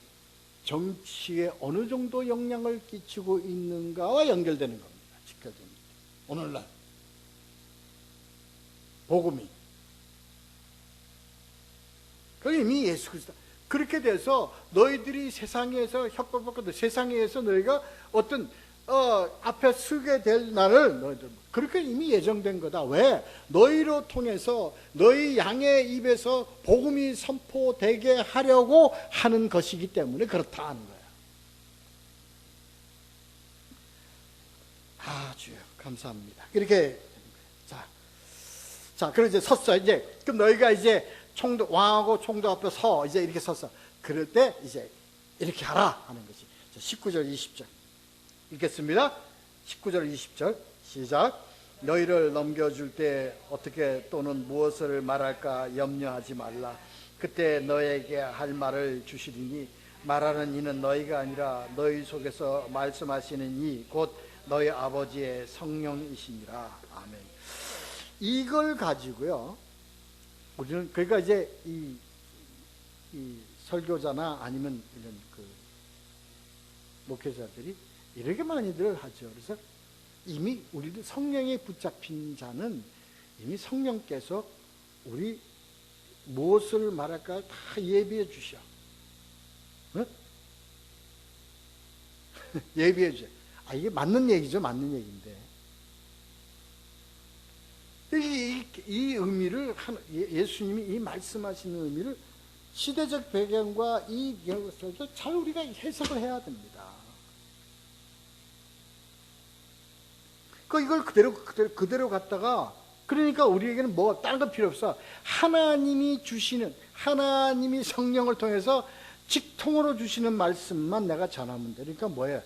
정치에 어느 정도 영향을 끼치고 있는가와 연결되는 겁니다. 직결됩니다. 오늘날 복음이 그게 이미 예수 그리스도. 그렇게 돼서 너희들이 세상에서 협박받거든 세상에서 너희가 어떤 앞에 서게 될 날을 너희들 그렇게 이미 예정된 거다. 왜? 너희로 통해서 너희 양의 입에서 복음이 선포되게 하려고 하는 것이기 때문에 그렇다 하는 거야. 아, 주여 감사합니다. 이렇게 자, 그럼 이제 섰어. 이제 그럼 너희가 이제 왕하고 총독 앞에 이제 이렇게 섰어. 그럴 때 이제 이렇게 하라 하는 것이 19절 20절 읽겠습니다. 19절 20절 시작. 너희를 넘겨줄 때 어떻게 또는 무엇을 말할까 염려하지 말라. 그때 너에게 할 말을 주시리니 말하는 이는 너희가 아니라 너희 속에서 말씀하시는 이 곧 너희 아버지의 성령이시니라. 아멘. 이걸 가지고요 우리는 그러니까 이제 이 설교자나 아니면 이런 목회자들이 이렇게 많이들 하죠. 그래서 이미 우리들 성령에 붙잡힌 자는 이미 성령께서 우리 무엇을 말할까 다 예비해 주셔. 응? 예비해 주셔. 이게 맞는 얘기죠. 맞는 얘기인데 이 의미를 예수님이 이 말씀하시는 의미를 시대적 배경과 이 것을 잘 우리가 해석을 해야 됩니다. 이걸 그대로 갖다가, 그러니까 우리에게는 뭐 다른 거 필요 없어. 하나님이 성령을 통해서 직통으로 주시는 말씀만 내가 전하면 돼. 그러니까 뭐예요?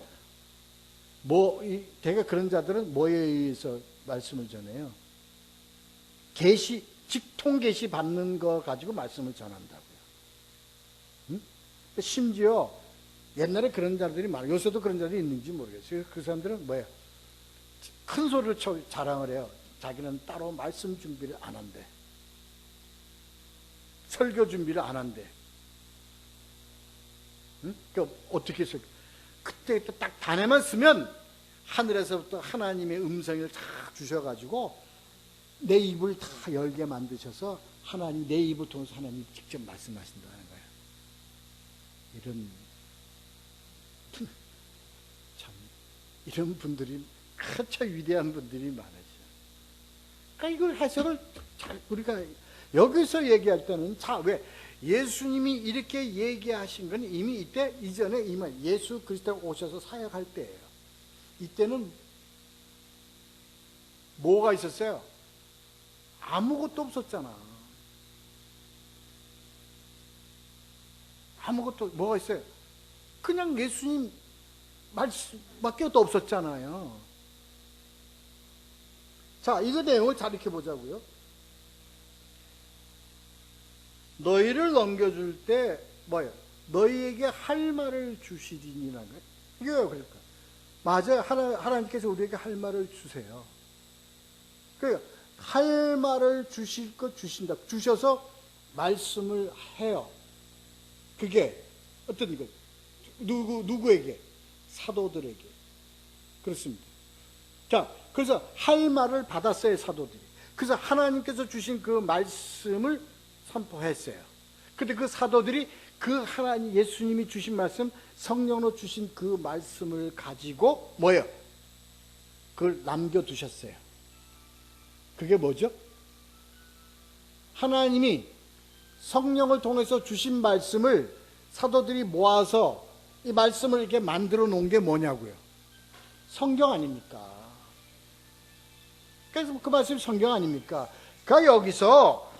대개 그런 자들은 뭐에 의해서 말씀을 전해요? 직통 계시 받는 거 가지고 말씀을 전한다고요. 응? 심지어 옛날에 그런 자들이 요새도 그런 자들이 있는지 모르겠어요. 그 사람들은 뭐예요? 큰 소리로 자랑을 해요. 자기는 따로 말씀 준비를 안 한대. 설교 준비를 안 한대. 응? 그러니까 어떻게 해서 그때 딱 단에만 쓰면 하늘에서부터 하나님의 음성을 다 주셔가지고 내 입을 다 열게 만드셔서 내 입을 통해서 하나님이 직접 말씀하신다는 거예요. 이런 분들이 참 위대한 분들이 많으죠. 그러니까 이걸 해석을 우리가 여기서 얘기할 때는 왜 예수님이 이렇게 얘기하신 건 이미 이전에 예수 그리스도가 오셔서 사역할 때예요. 이때는 뭐가 있었어요? 아무것도 없었잖아. 뭐가 있어요? 그냥 예수님 말씀밖에 또 없었잖아요. 자, 이거 내용을 잘 익혀보자고요. 너희를 넘겨줄 때 뭐예요? 너희에게 할 말을 주시리니라는 거예요. 이거요, 그러니까. 맞아요. 하나님께서 우리에게 할 말을 주세요. 그러니까 할 말을 주실 것 주신다. 주셔서 말씀을 해요. 그게 어떤 이거? 누구에게? 사도들에게. 그렇습니다. 자, 그래서 할 말을 받았어요, 사도들이. 그래서 하나님께서 주신 그 말씀을 선포했어요. 근데 그 사도들이 하나님 예수님이 주신 말씀, 성령으로 주신 그 말씀을 가지고 뭐예요? 그걸 남겨두셨어요. 그게 뭐죠? 하나님이 성령을 통해서 주신 말씀을 사도들이 모아서 이 말씀을 이렇게 만들어 놓은 게 뭐냐고요? 성경 아닙니까? 그래서 그 말씀이 성경 아닙니까? 그러니까 여기서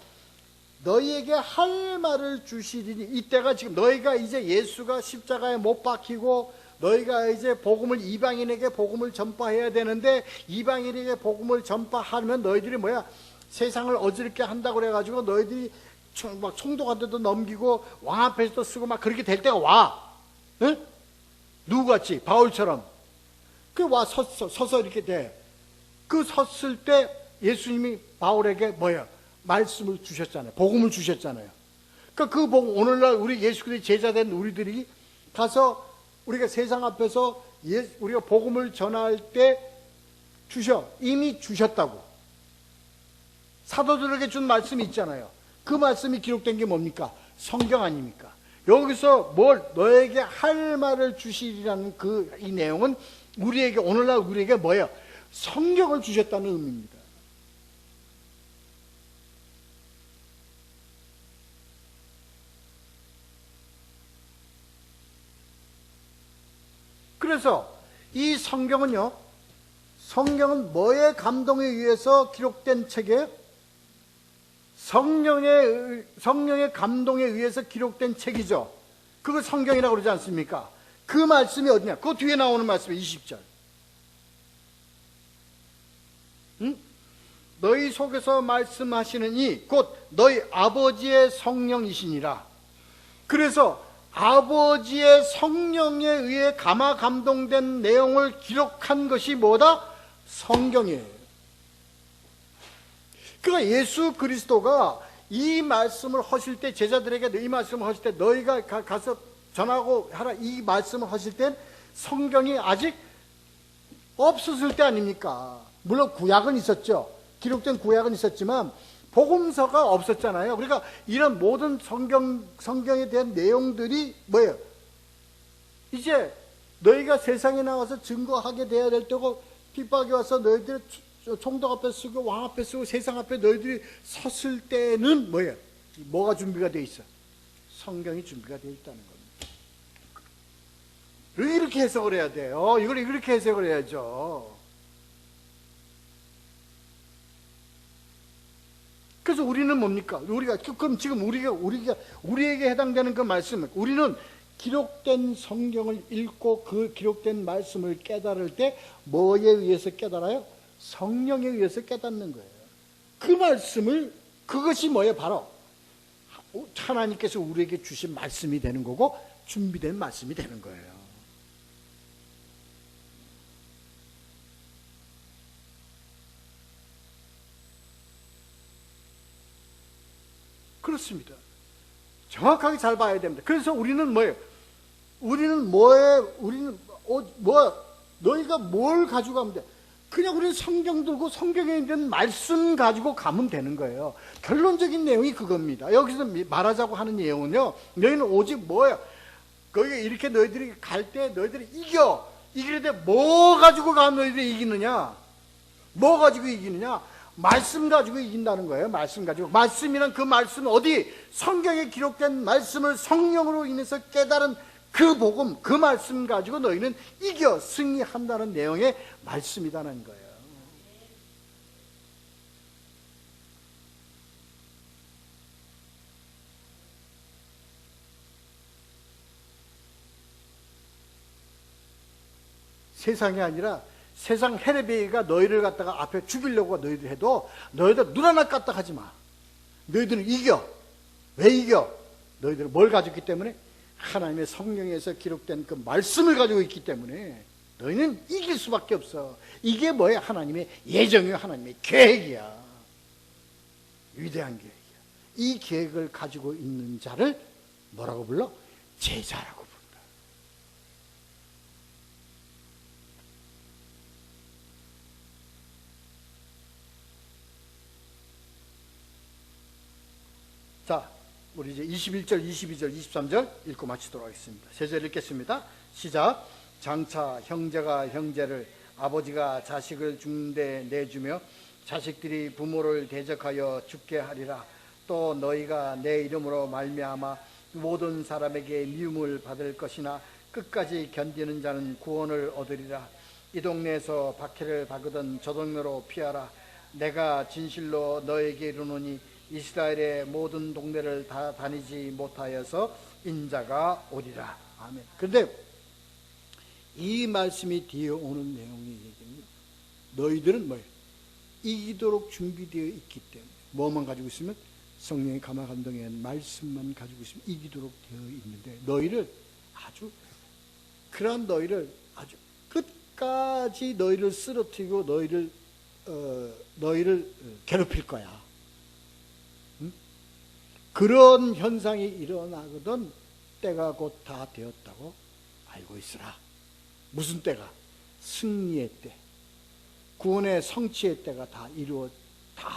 너희에게 할 말을 주시리니, 이때가 지금 너희가 이제 예수가 십자가에 못 박히고 너희가 이제 이방인에게 복음을 전파해야 되는데, 이방인에게 복음을 전파하면 너희들이 세상을 어지럽게 한다고 그래가지고 너희들이 막 총독한테도 넘기고 왕 앞에서도 쓰고 막 그렇게 될 때가 와. 응? 누구같이? 바울처럼. 서서 이렇게 돼. 섰을 때 예수님이 바울에게 말씀을 주셨잖아요. 복음을 주셨잖아요. 그러니까 그 복음, 오늘날 우리 예수 그리스도의 제자된 우리들이 가서 우리가 세상 앞에서 우리가 복음을 전할 때 이미 주셨다고. 사도들에게 준 말씀이 있잖아요. 그 말씀이 기록된 게 뭡니까? 성경 아닙니까? 여기서 너에게 할 말을 주시리라는 이 내용은 오늘날 우리에게 뭐예요? 성경을 주셨다는 의미입니다. 그래서 이 성경은 뭐의 감동에 의해서 기록된 책이에요? 성령의 감동에 의해서 기록된 책이죠. 그걸 성경이라고 그러지 않습니까? 그 말씀이 어디냐? 그 뒤에 나오는 말씀이 20절. 응? 너희 속에서 말씀하시는 이 곧 너희 아버지의 성령이시니라. 그래서 아버지의 성령에 의해 감화 감동된 내용을 기록한 것이 뭐다? 성경이에요. 그러니까 예수 그리스도가 이 말씀을 하실 때, 제자들에게 이 말씀을 하실 때, 너희가 가서 전하고 하라, 이 말씀을 하실 땐 성경이 아직 없었을 때 아닙니까? 물론 구약은 있었죠. 기록된 구약은 있었지만 복음서가 없었잖아요. 그러니까 이런 모든 성경에 대한 내용들이 뭐예요? 이제 너희가 세상에 나와서 증거하게 돼야 될 때고, 핍박이 와서 너희들 총독 앞에 쓰고 왕 앞에 쓰고 세상 앞에 너희들이 섰을 때는 뭐예요? 뭐가 준비가 돼 있어? 성경이 준비가 되어 있다는 겁니다. 이렇게 해석을 해야 돼요. 이걸 이렇게 해석을 해야죠. 그래서 우리는 뭡니까? 그럼 지금 우리에게 해당되는 그 말씀은, 우리는 기록된 성경을 읽고 그 기록된 말씀을 깨달을 때 뭐에 의해서 깨달아요? 성령에 의해서 깨닫는 거예요. 그 말씀을, 그것이 뭐예요? 바로 하나님께서 우리에게 주신 말씀이 되는 거고, 준비된 말씀이 되는 거예요. 그렇습니다. 정확하게 잘 봐야 됩니다. 그래서 우리는 뭐예요? 너희가 뭘 가지고 가면 돼? 그냥 우리는 성경 들고 성경에 있는 말씀 가지고 가면 되는 거예요. 결론적인 내용이 그겁니다. 여기서 말하자고 하는 내용은요, 너희는 오직 뭐예요? 거기 이렇게 너희들이 갈 때 너희들이 이기는데 뭐 가지고 가면 너희들이 이기느냐? 뭐 가지고 이기느냐? 말씀 가지고 이긴다는 거예요. 말씀 가지고. 말씀이란 그 말씀은 어디? 성경에 기록된 말씀을 성령으로 인해서 깨달은 그 복음, 그 말씀 가지고 너희는 이겨 승리한다는 내용의 말씀이라는 거예요. 세상이 아니라 세상 헤레베이가 너희를 갖다가 앞에 죽이려고 너희들 해도 너희들 눈 하나 까딱 하지 마. 너희들은 이겨. 왜 이겨? 너희들은 뭘 가지고 있기 때문에? 하나님의 성령에서 기록된 그 말씀을 가지고 있기 때문에 너희는 이길 수밖에 없어. 이게 뭐야? 하나님의 예정이야. 하나님의 계획이야. 위대한 계획이야. 이 계획을 가지고 있는 자를 뭐라고 불러? 제자라고. 자, 우리 이제 21절, 22절, 23절 읽고 마치도록 하겠습니다. 세 절 읽겠습니다. 시작. 장차 형제가 형제를, 아버지가 자식을 죽는데 내주며 자식들이 부모를 대적하여 죽게 하리라. 또 너희가 내 이름으로 말미암아 모든 사람에게 미움을 받을 것이나 끝까지 견디는 자는 구원을 얻으리라. 이 동네에서 박해를 받거든 저 동네로 피하라. 내가 진실로 너에게 이르노니 이스라엘의 모든 동네를 다 다니지 못하여서 인자가 오리라. 아멘. 그런데 이 말씀이 뒤에 오는 내용이 너희들은 뭐예요? 이기도록 준비되어 있기 때문에 뭐만 가지고 있으면 성령의 감화 감동의 말씀만 가지고 있으면 이기도록 되어 있는데 너희를 아주 끝까지 너희를 쓰러뜨리고 너희를 괴롭힐 거야. 그런 현상이 일어나거든 때가 곧 다 되었다고 알고 있으라. 무슨 때가? 승리의 때, 구원의 성취의 때가 다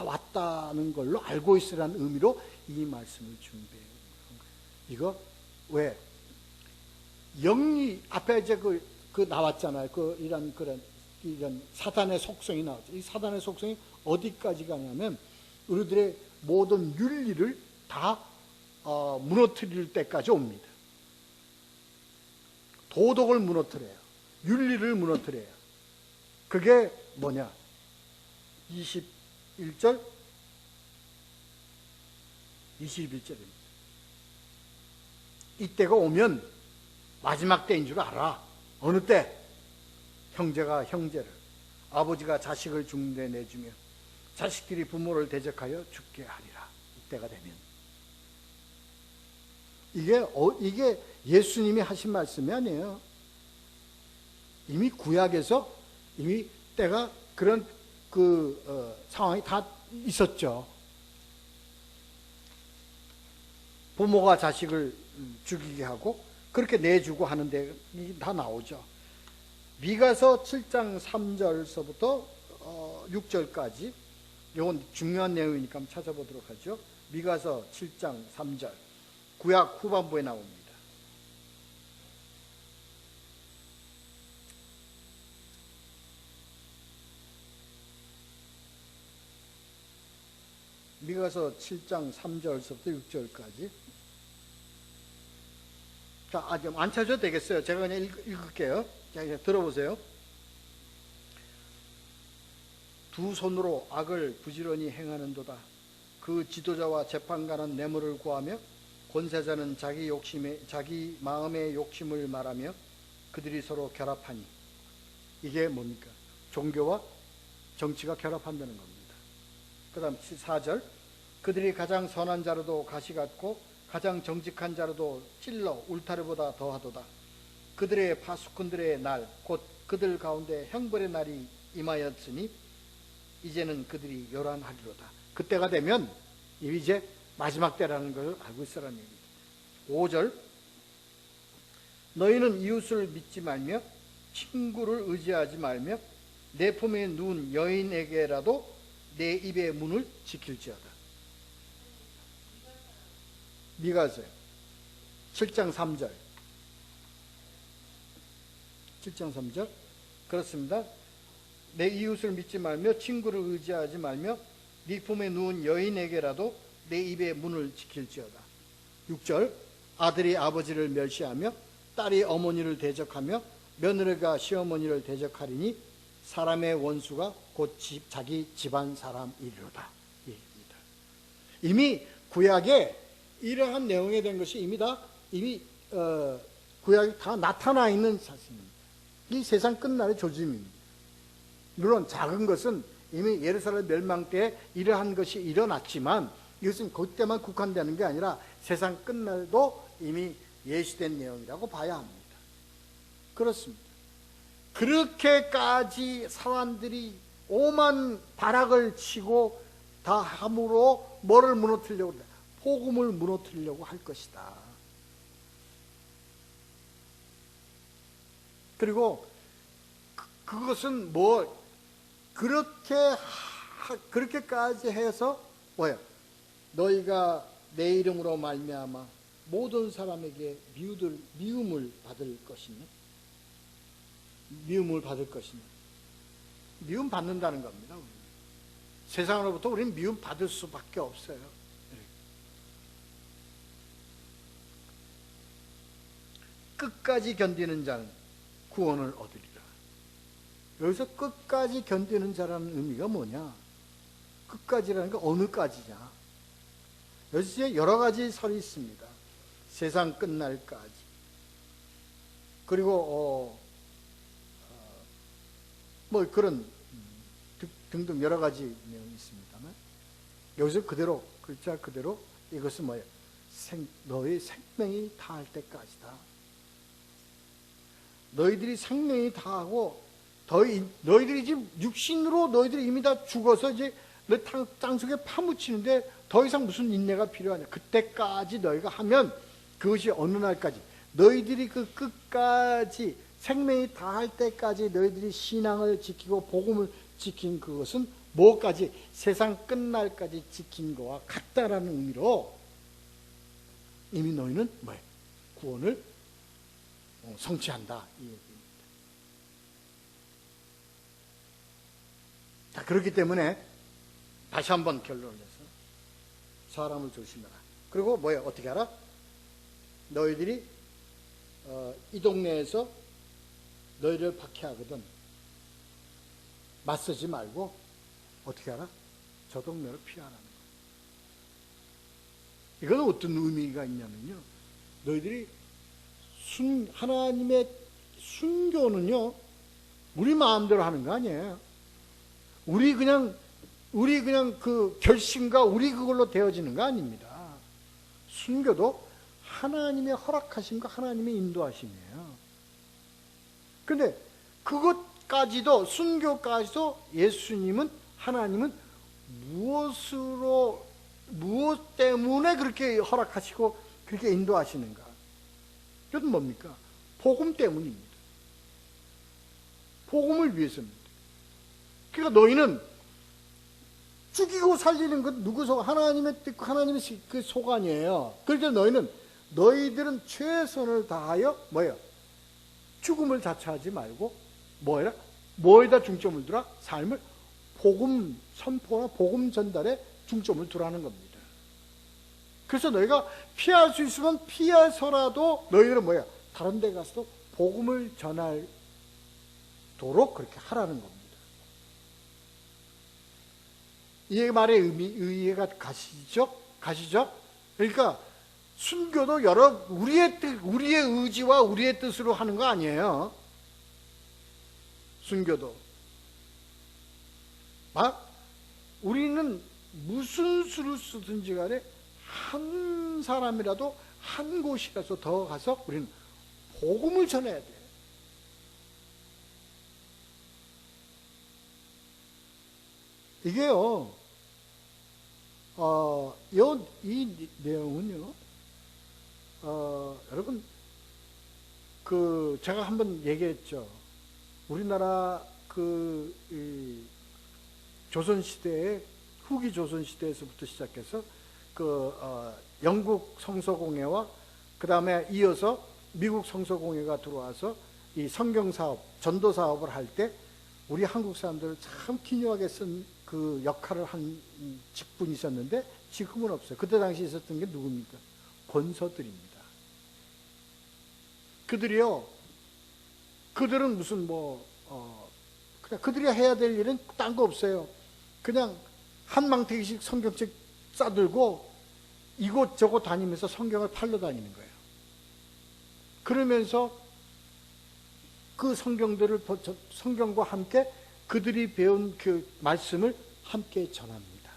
왔다는 걸로 알고 있으라는 의미로 이 말씀을 준비해 온 거예요. 이거 왜? 영이 앞에 이제 그 나왔잖아요. 이런 사단의 속성이 나왔죠. 이 사단의 속성이 어디까지 가냐면 우리들의 모든 윤리를 다 무너뜨릴 때까지 옵니다. 도덕을 무너뜨려요. 윤리를 무너뜨려요. 그게 뭐냐? 21절, 21절입니다. 이때가 오면 마지막 때인 줄 알아. 어느 때? 형제가 형제를, 아버지가 자식을 죽는데 내주며 자식들이 부모를 대적하여 죽게 하리라. 이때가 되면. 이게 예수님이 하신 말씀이 아니에요. 이미 구약에서 이미 때가 그런 상황이 다 있었죠. 부모가 자식을 죽이게 하고 그렇게 내주고 하는데 다 나오죠. 미가서 7장 3절서부터 6절까지 이건 중요한 내용이니까 한번 찾아보도록 하죠. 미가서 7장 3절 구약 후반부에 나옵니다. 미가서 7장 3절서부터 6절까지 자, 좀 안 찾아도 되겠어요. 제가 그냥 읽을게요. 자, 이제 들어보세요. 두 손으로 악을 부지런히 행하는도다. 그 지도자와 재판관은 뇌물을 구하며 권세자는 자기 마음의 욕심을 말하며 그들이 서로 결합하니. 이게 뭡니까? 종교와 정치가 결합한다는 겁니다. 그 다음 4절. 그들이 가장 선한 자로도 가시 같고 가장 정직한 자로도 찔러 울타리보다 더하도다. 그들의 파수꾼들의 날, 곧 그들 가운데 형벌의 날이 임하였으니 이제는 그들이 요란하리로다. 그때가 되면 이제 마지막 때라는 걸 알고 있으라는 얘기입니다. 5절. 너희는 이웃을 믿지 말며 친구를 의지하지 말며 내 품에 누운 여인에게라도 내 입의 문을 지킬지어다. 미가서 7장 3절. 7장 3절. 그렇습니다. 내 이웃을 믿지 말며 친구를 의지하지 말며 네 품에 누운 여인에게라도 내 입의 문을 지킬지어다. 6절. 아들이 아버지를 멸시하며 딸이 어머니를 대적하며 며느리가 시어머니를 대적하리니 사람의 원수가 곧 자기 집안 사람이리로다. 이미 구약에 이러한 내용에 대한 것이 이미 구약에 다 나타나 있는 사실입니다. 이 세상 끝날의 조짐입니다. 물론 작은 것은 이미 예루살렘 멸망 때 이러한 것이 일어났지만 이것은 그때만 국한되는 게 아니라 세상 끝날도 이미 예시된 내용이라고 봐야 합니다. 그렇습니다. 그렇게까지 사람들이 오만 발악을 치고 다 함으로 뭐를 무너뜨리려고 그래? 복음을 무너뜨리려고 할 것이다. 그리고 그것은 뭐 그렇게까지 해서 뭐야? 너희가 내 이름으로 말미암아 모든 사람에게 미움을 받을 것이냐? 미움을 받을 것이냐? 미움 받는다는 겁니다. 우리는. 세상으로부터 우리는 미움 받을 수밖에 없어요. 끝까지 견디는 자는 구원을 얻으리라. 여기서 끝까지 견디는 자라는 의미가 뭐냐? 끝까지라는 게 어느 까지냐? 여기서 여러 가지 설이 있습니다. 세상 끝날까지. 그리고 뭐 그런 등등 여러 가지 내용이 있습니다만 여기서 그대로 글자 그대로 이것은 뭐예요? 너의 생명이 다할 때까지다. 너희들이 생명이 다하고 너희들이 지금 육신으로 너희들이 이미 다 죽어서 이제 너 땅속에 파묻히는데 더 이상 무슨 인내가 필요하냐? 그때까지 너희가 하면 그것이 어느 날까지 너희들이 그 끝까지 생명이 다할 때까지 너희들이 신앙을 지키고 복음을 지킨 그것은 뭐까지 세상 끝날까지 지킨 것과 같다라는 의미로 이미 너희는 뭐예요? 구원을 성취한다 이 얘기입니다. 자, 그렇기 때문에 다시 한번 결론을 내서 사람을 조심해라. 그리고 뭐예요? 어떻게 알아? 너희들이 이 동네에서 너희를 박해하거든 맞서지 말고 어떻게 알아? 저 동네를 피하라는 거예요. 이건 어떤 의미가 있냐면요, 너희들이 하나님의 순교는요 우리 마음대로 하는 거 아니에요. 우리 그냥 그 결심과 우리 그걸로 되어지는 거 아닙니다. 순교도 하나님의 허락하심과 하나님의 인도하심이에요. 그런데 그것까지도 순교까지도 예수님은 하나님은 무엇 때문에 그렇게 허락하시고 그렇게 인도하시는가? 그것은 뭡니까? 복음 때문입니다. 복음을 위해서입니다. 그러니까 너희는 죽이고 살리는 것 누구 속? 하나님의 뜻, 하나님의 그 소관이에요. 그러니까 너희들은 최선을 다하여 뭐예요? 죽음을 자처하지 말고 뭐해라? 뭐에다 중점을 두라? 삶을 복음 선포나 복음 전달에 중점을 두라는 겁니다. 그래서 너희가 피할 수 있으면 피해서라도 너희들은 뭐야? 다른 데 가서도 복음을 전하도록 그렇게 하라는 겁니다. 이 말의 의의가 가시죠? 그러니까 순교도 우리의 의지와 우리의 뜻으로 하는 거 아니에요. 순교도. 우리는 무슨 수를 쓰든지 간에 한 사람이라도 한 곳이라서 더 가서 우리는 복음을 전해야 돼. 이게요, 이 내용은요, 여러분, 제가 한번 얘기했죠. 우리나라 조선시대에, 후기 조선시대에서부터 시작해서 영국 성서공회와 그 다음에 이어서 미국 성서공회가 들어와서 이 성경사업, 전도사업을 할 때 우리 한국 사람들을 참 기묘하게 쓴 그 역할을 한 직분이 있었는데 지금은 없어요. 그때 당시 있었던 게 누굽니까? 권서들입니다. 그들은 무슨 그냥 그들이 해야 될 일은 딴 거 없어요. 그냥 한 망태기씩 성경책 싸들고 이곳저곳 다니면서 성경을 팔러 다니는 거예요. 그러면서 그 성경과 함께 그들이 배운 그 말씀을 함께 전합니다.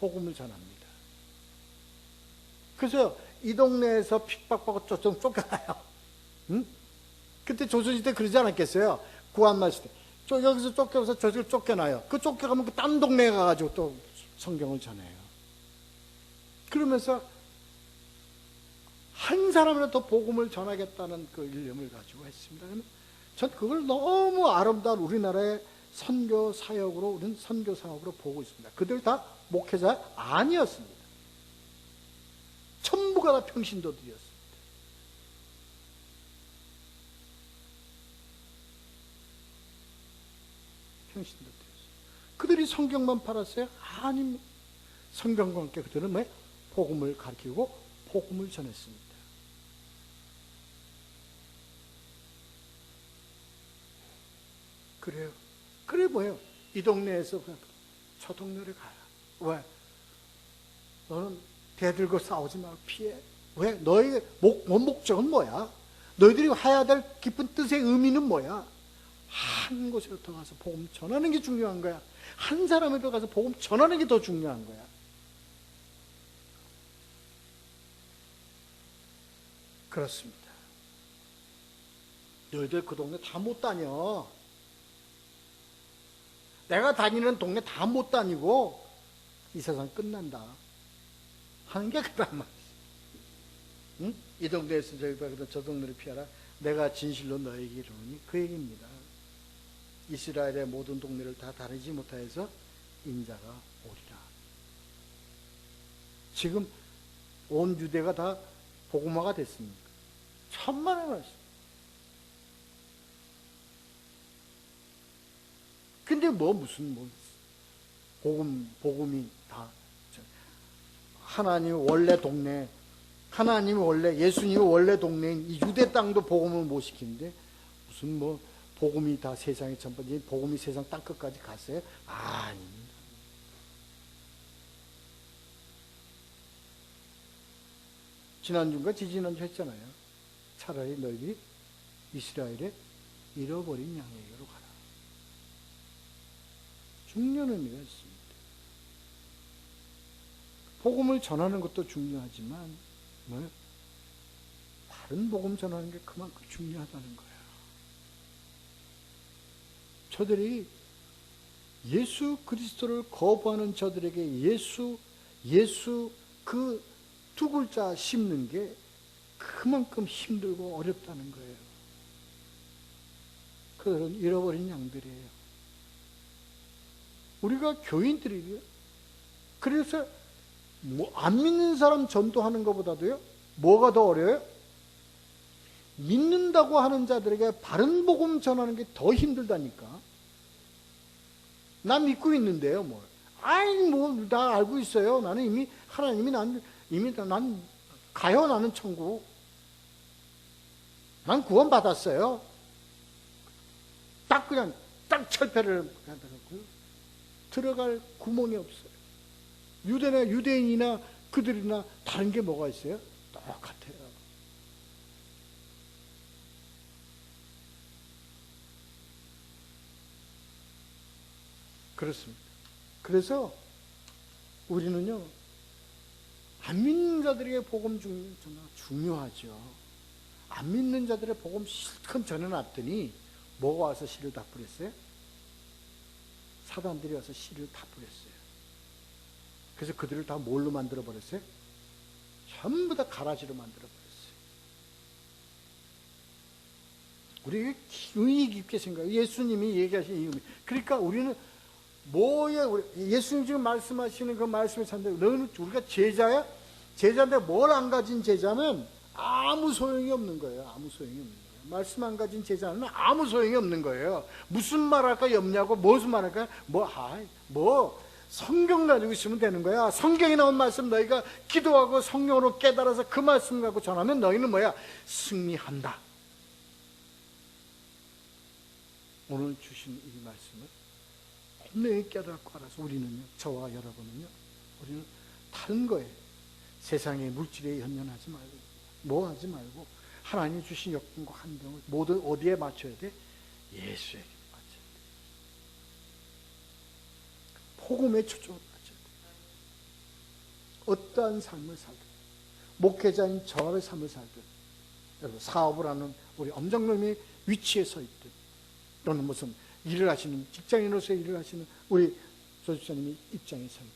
복음을 전합니다. 그래서 이 동네에서 핍박받고 좀 쫓겨나요. 응? 그때 조선시대 그러지 않았겠어요? 구한말 시대. 여기서 쫓겨서 저쪽으로 쫓겨나요. 그 쫓겨가면 그 딴 동네에 가가지고 또 성경을 전해요. 그러면서 한 사람이라도 더 복음을 전하겠다는 그 일념을 가지고 했습니다. 전 그걸 너무 아름다운 우리나라의 선교 사역으로, 우리는 선교 사업으로 보고 있습니다. 그들 다 목회자 아니었습니다. 전부가 다 평신도들이었습니다. 평신도들이었습니다. 그들이 성경만 팔았어요? 아닙니다. 성경과 함께 그들은 복음을 가르치고 복음을 전했습니다. 그래요. 그래 뭐예요? 이 동네에서 그냥 저 동네를 가요. 왜? 너는 대들고 싸우지 말고 피해. 왜? 너의 목적은 뭐야? 너희들이 해야 될 깊은 뜻의 의미는 뭐야? 한 곳에 들어가서 복음 전하는 게 중요한 거야. 한 사람에 들어가서 복음 전하는 게 더 중요한 거야. 그렇습니다. 너희들 그 동네 다 못 다녀. 내가 다니는 동네 다 못 다니고 이 세상 끝난다 하는 게 그란 말이지. 응? 이 동네에서 저 동네를 피하라. 내가 진실로 너에게 이르노니 그 얘기입니다. 이스라엘의 모든 동네를 다 다니지 못하여서 인자가 오리라. 지금 온 유대가 다 복음화가 됐습니까? 천만의 말씀. 근데 무슨 복음이 다 하나님이 원래 동네, 하나님이 원래 예수님이 원래 동네인 이 유대 땅도 복음을 못 시키는데 무슨 복음이 다 세상에 전부 복음이 세상 땅 끝까지 갔어요? 아닙니다. 지난주인가 지지난주 했잖아요. 차라리 너희들이 이스라엘의 잃어버린 양에게로 가라. 중요한 의미가 있습니다. 복음을 전하는 것도 중요하지만 다른 복음 전하는 게 그만큼 중요하다는 거예요. 저들이 예수 그리스도를 거부하는 저들에게 예수 그 두 글자 심는 게 그만큼 힘들고 어렵다는 거예요. 그들은 잃어버린 양들이에요. 우리가 교인들이에요. 그래서 안 믿는 사람 전도하는 것보다도요, 뭐가 더 어려워요? 믿는다고 하는 자들에게 바른 복음 전하는 게 더 힘들다니까. 나 믿고 있는데요, 나 알고 있어요. 나는 이미 하나님이 이미 난 가요. 나는 천국. 난 구원 받았어요. 그냥 딱 철폐를 하더라고요. 들어갈 구멍이 없어요. 유대인이나 그들이나 다른 게 뭐가 있어요? 똑같아요. 그렇습니다. 그래서 우리는요, 안 믿는 자들에게 복음 중요하죠. 안 믿는 자들의 복음 실컷 전해놨더니 뭐가 와서 씨를 다 뿌렸어요? 사단들이 와서 씨를 다 뿌렸어요. 그래서 그들을 다 뭘로 만들어 버렸어요? 전부 다 가라지로 만들어 버렸어요. 우리에게 의미 깊게 생각해요. 예수님이 얘기하신 이 의미. 그러니까 우리는 예수님 지금 말씀하시는 그 말씀을 찾는데, 너는 우리가 제자야? 제자인데 뭘 안 가진 제자는 아무 소용이 없는 거예요. 아무 소용이 없는 거예요. 말씀 안 가진 제자는 아무 소용이 없는 거예요. 무슨 말할까 염려하고 무슨 말할까 성경 가지고 있으면 되는 거야. 성경에 나온 말씀 너희가 기도하고 성령으로 깨달아서 그 말씀 갖고 전하면 너희는 승리한다. 오늘 주신 이 말씀을 분명히 깨닫고 알아서 우리는요, 저와 여러분은요, 우리는 다른 거예요. 세상의 물질에 연연하지 말고, 하지 말고, 하나님 주신 역경과 환경을 모두 어디에 맞춰야 돼? 예수에게 맞춰야 돼. 복음에 초점을 맞춰야 돼. 어떠한 삶을 살든, 목회자인 저의 삶을 살든, 여러분 사업을 하는 우리 엄정놈이 위치에 서 있든, 또는 무슨 일을 하시는 직장인으로서 일을 하시는 우리 조집사님이 입장에 서 있든,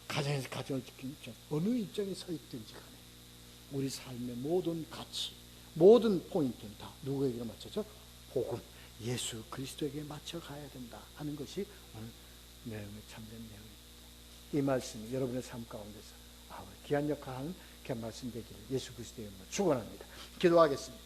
가정에서 가정을 지키는 입장, 어느 입장에 서 있든지 간에 우리 삶의 모든 가치, 모든 포인트는 다 누구에게 맞춰서? 복음, 예수 그리스도에게 맞춰 가야 된다 하는 것이 오늘 내용의 참된 내용입니다. 이 말씀이 여러분의 삶 가운데서 귀한 역할을 하는 귀한 말씀 되기를 예수 그리스도의 이름으로 축원합니다. 기도하겠습니다.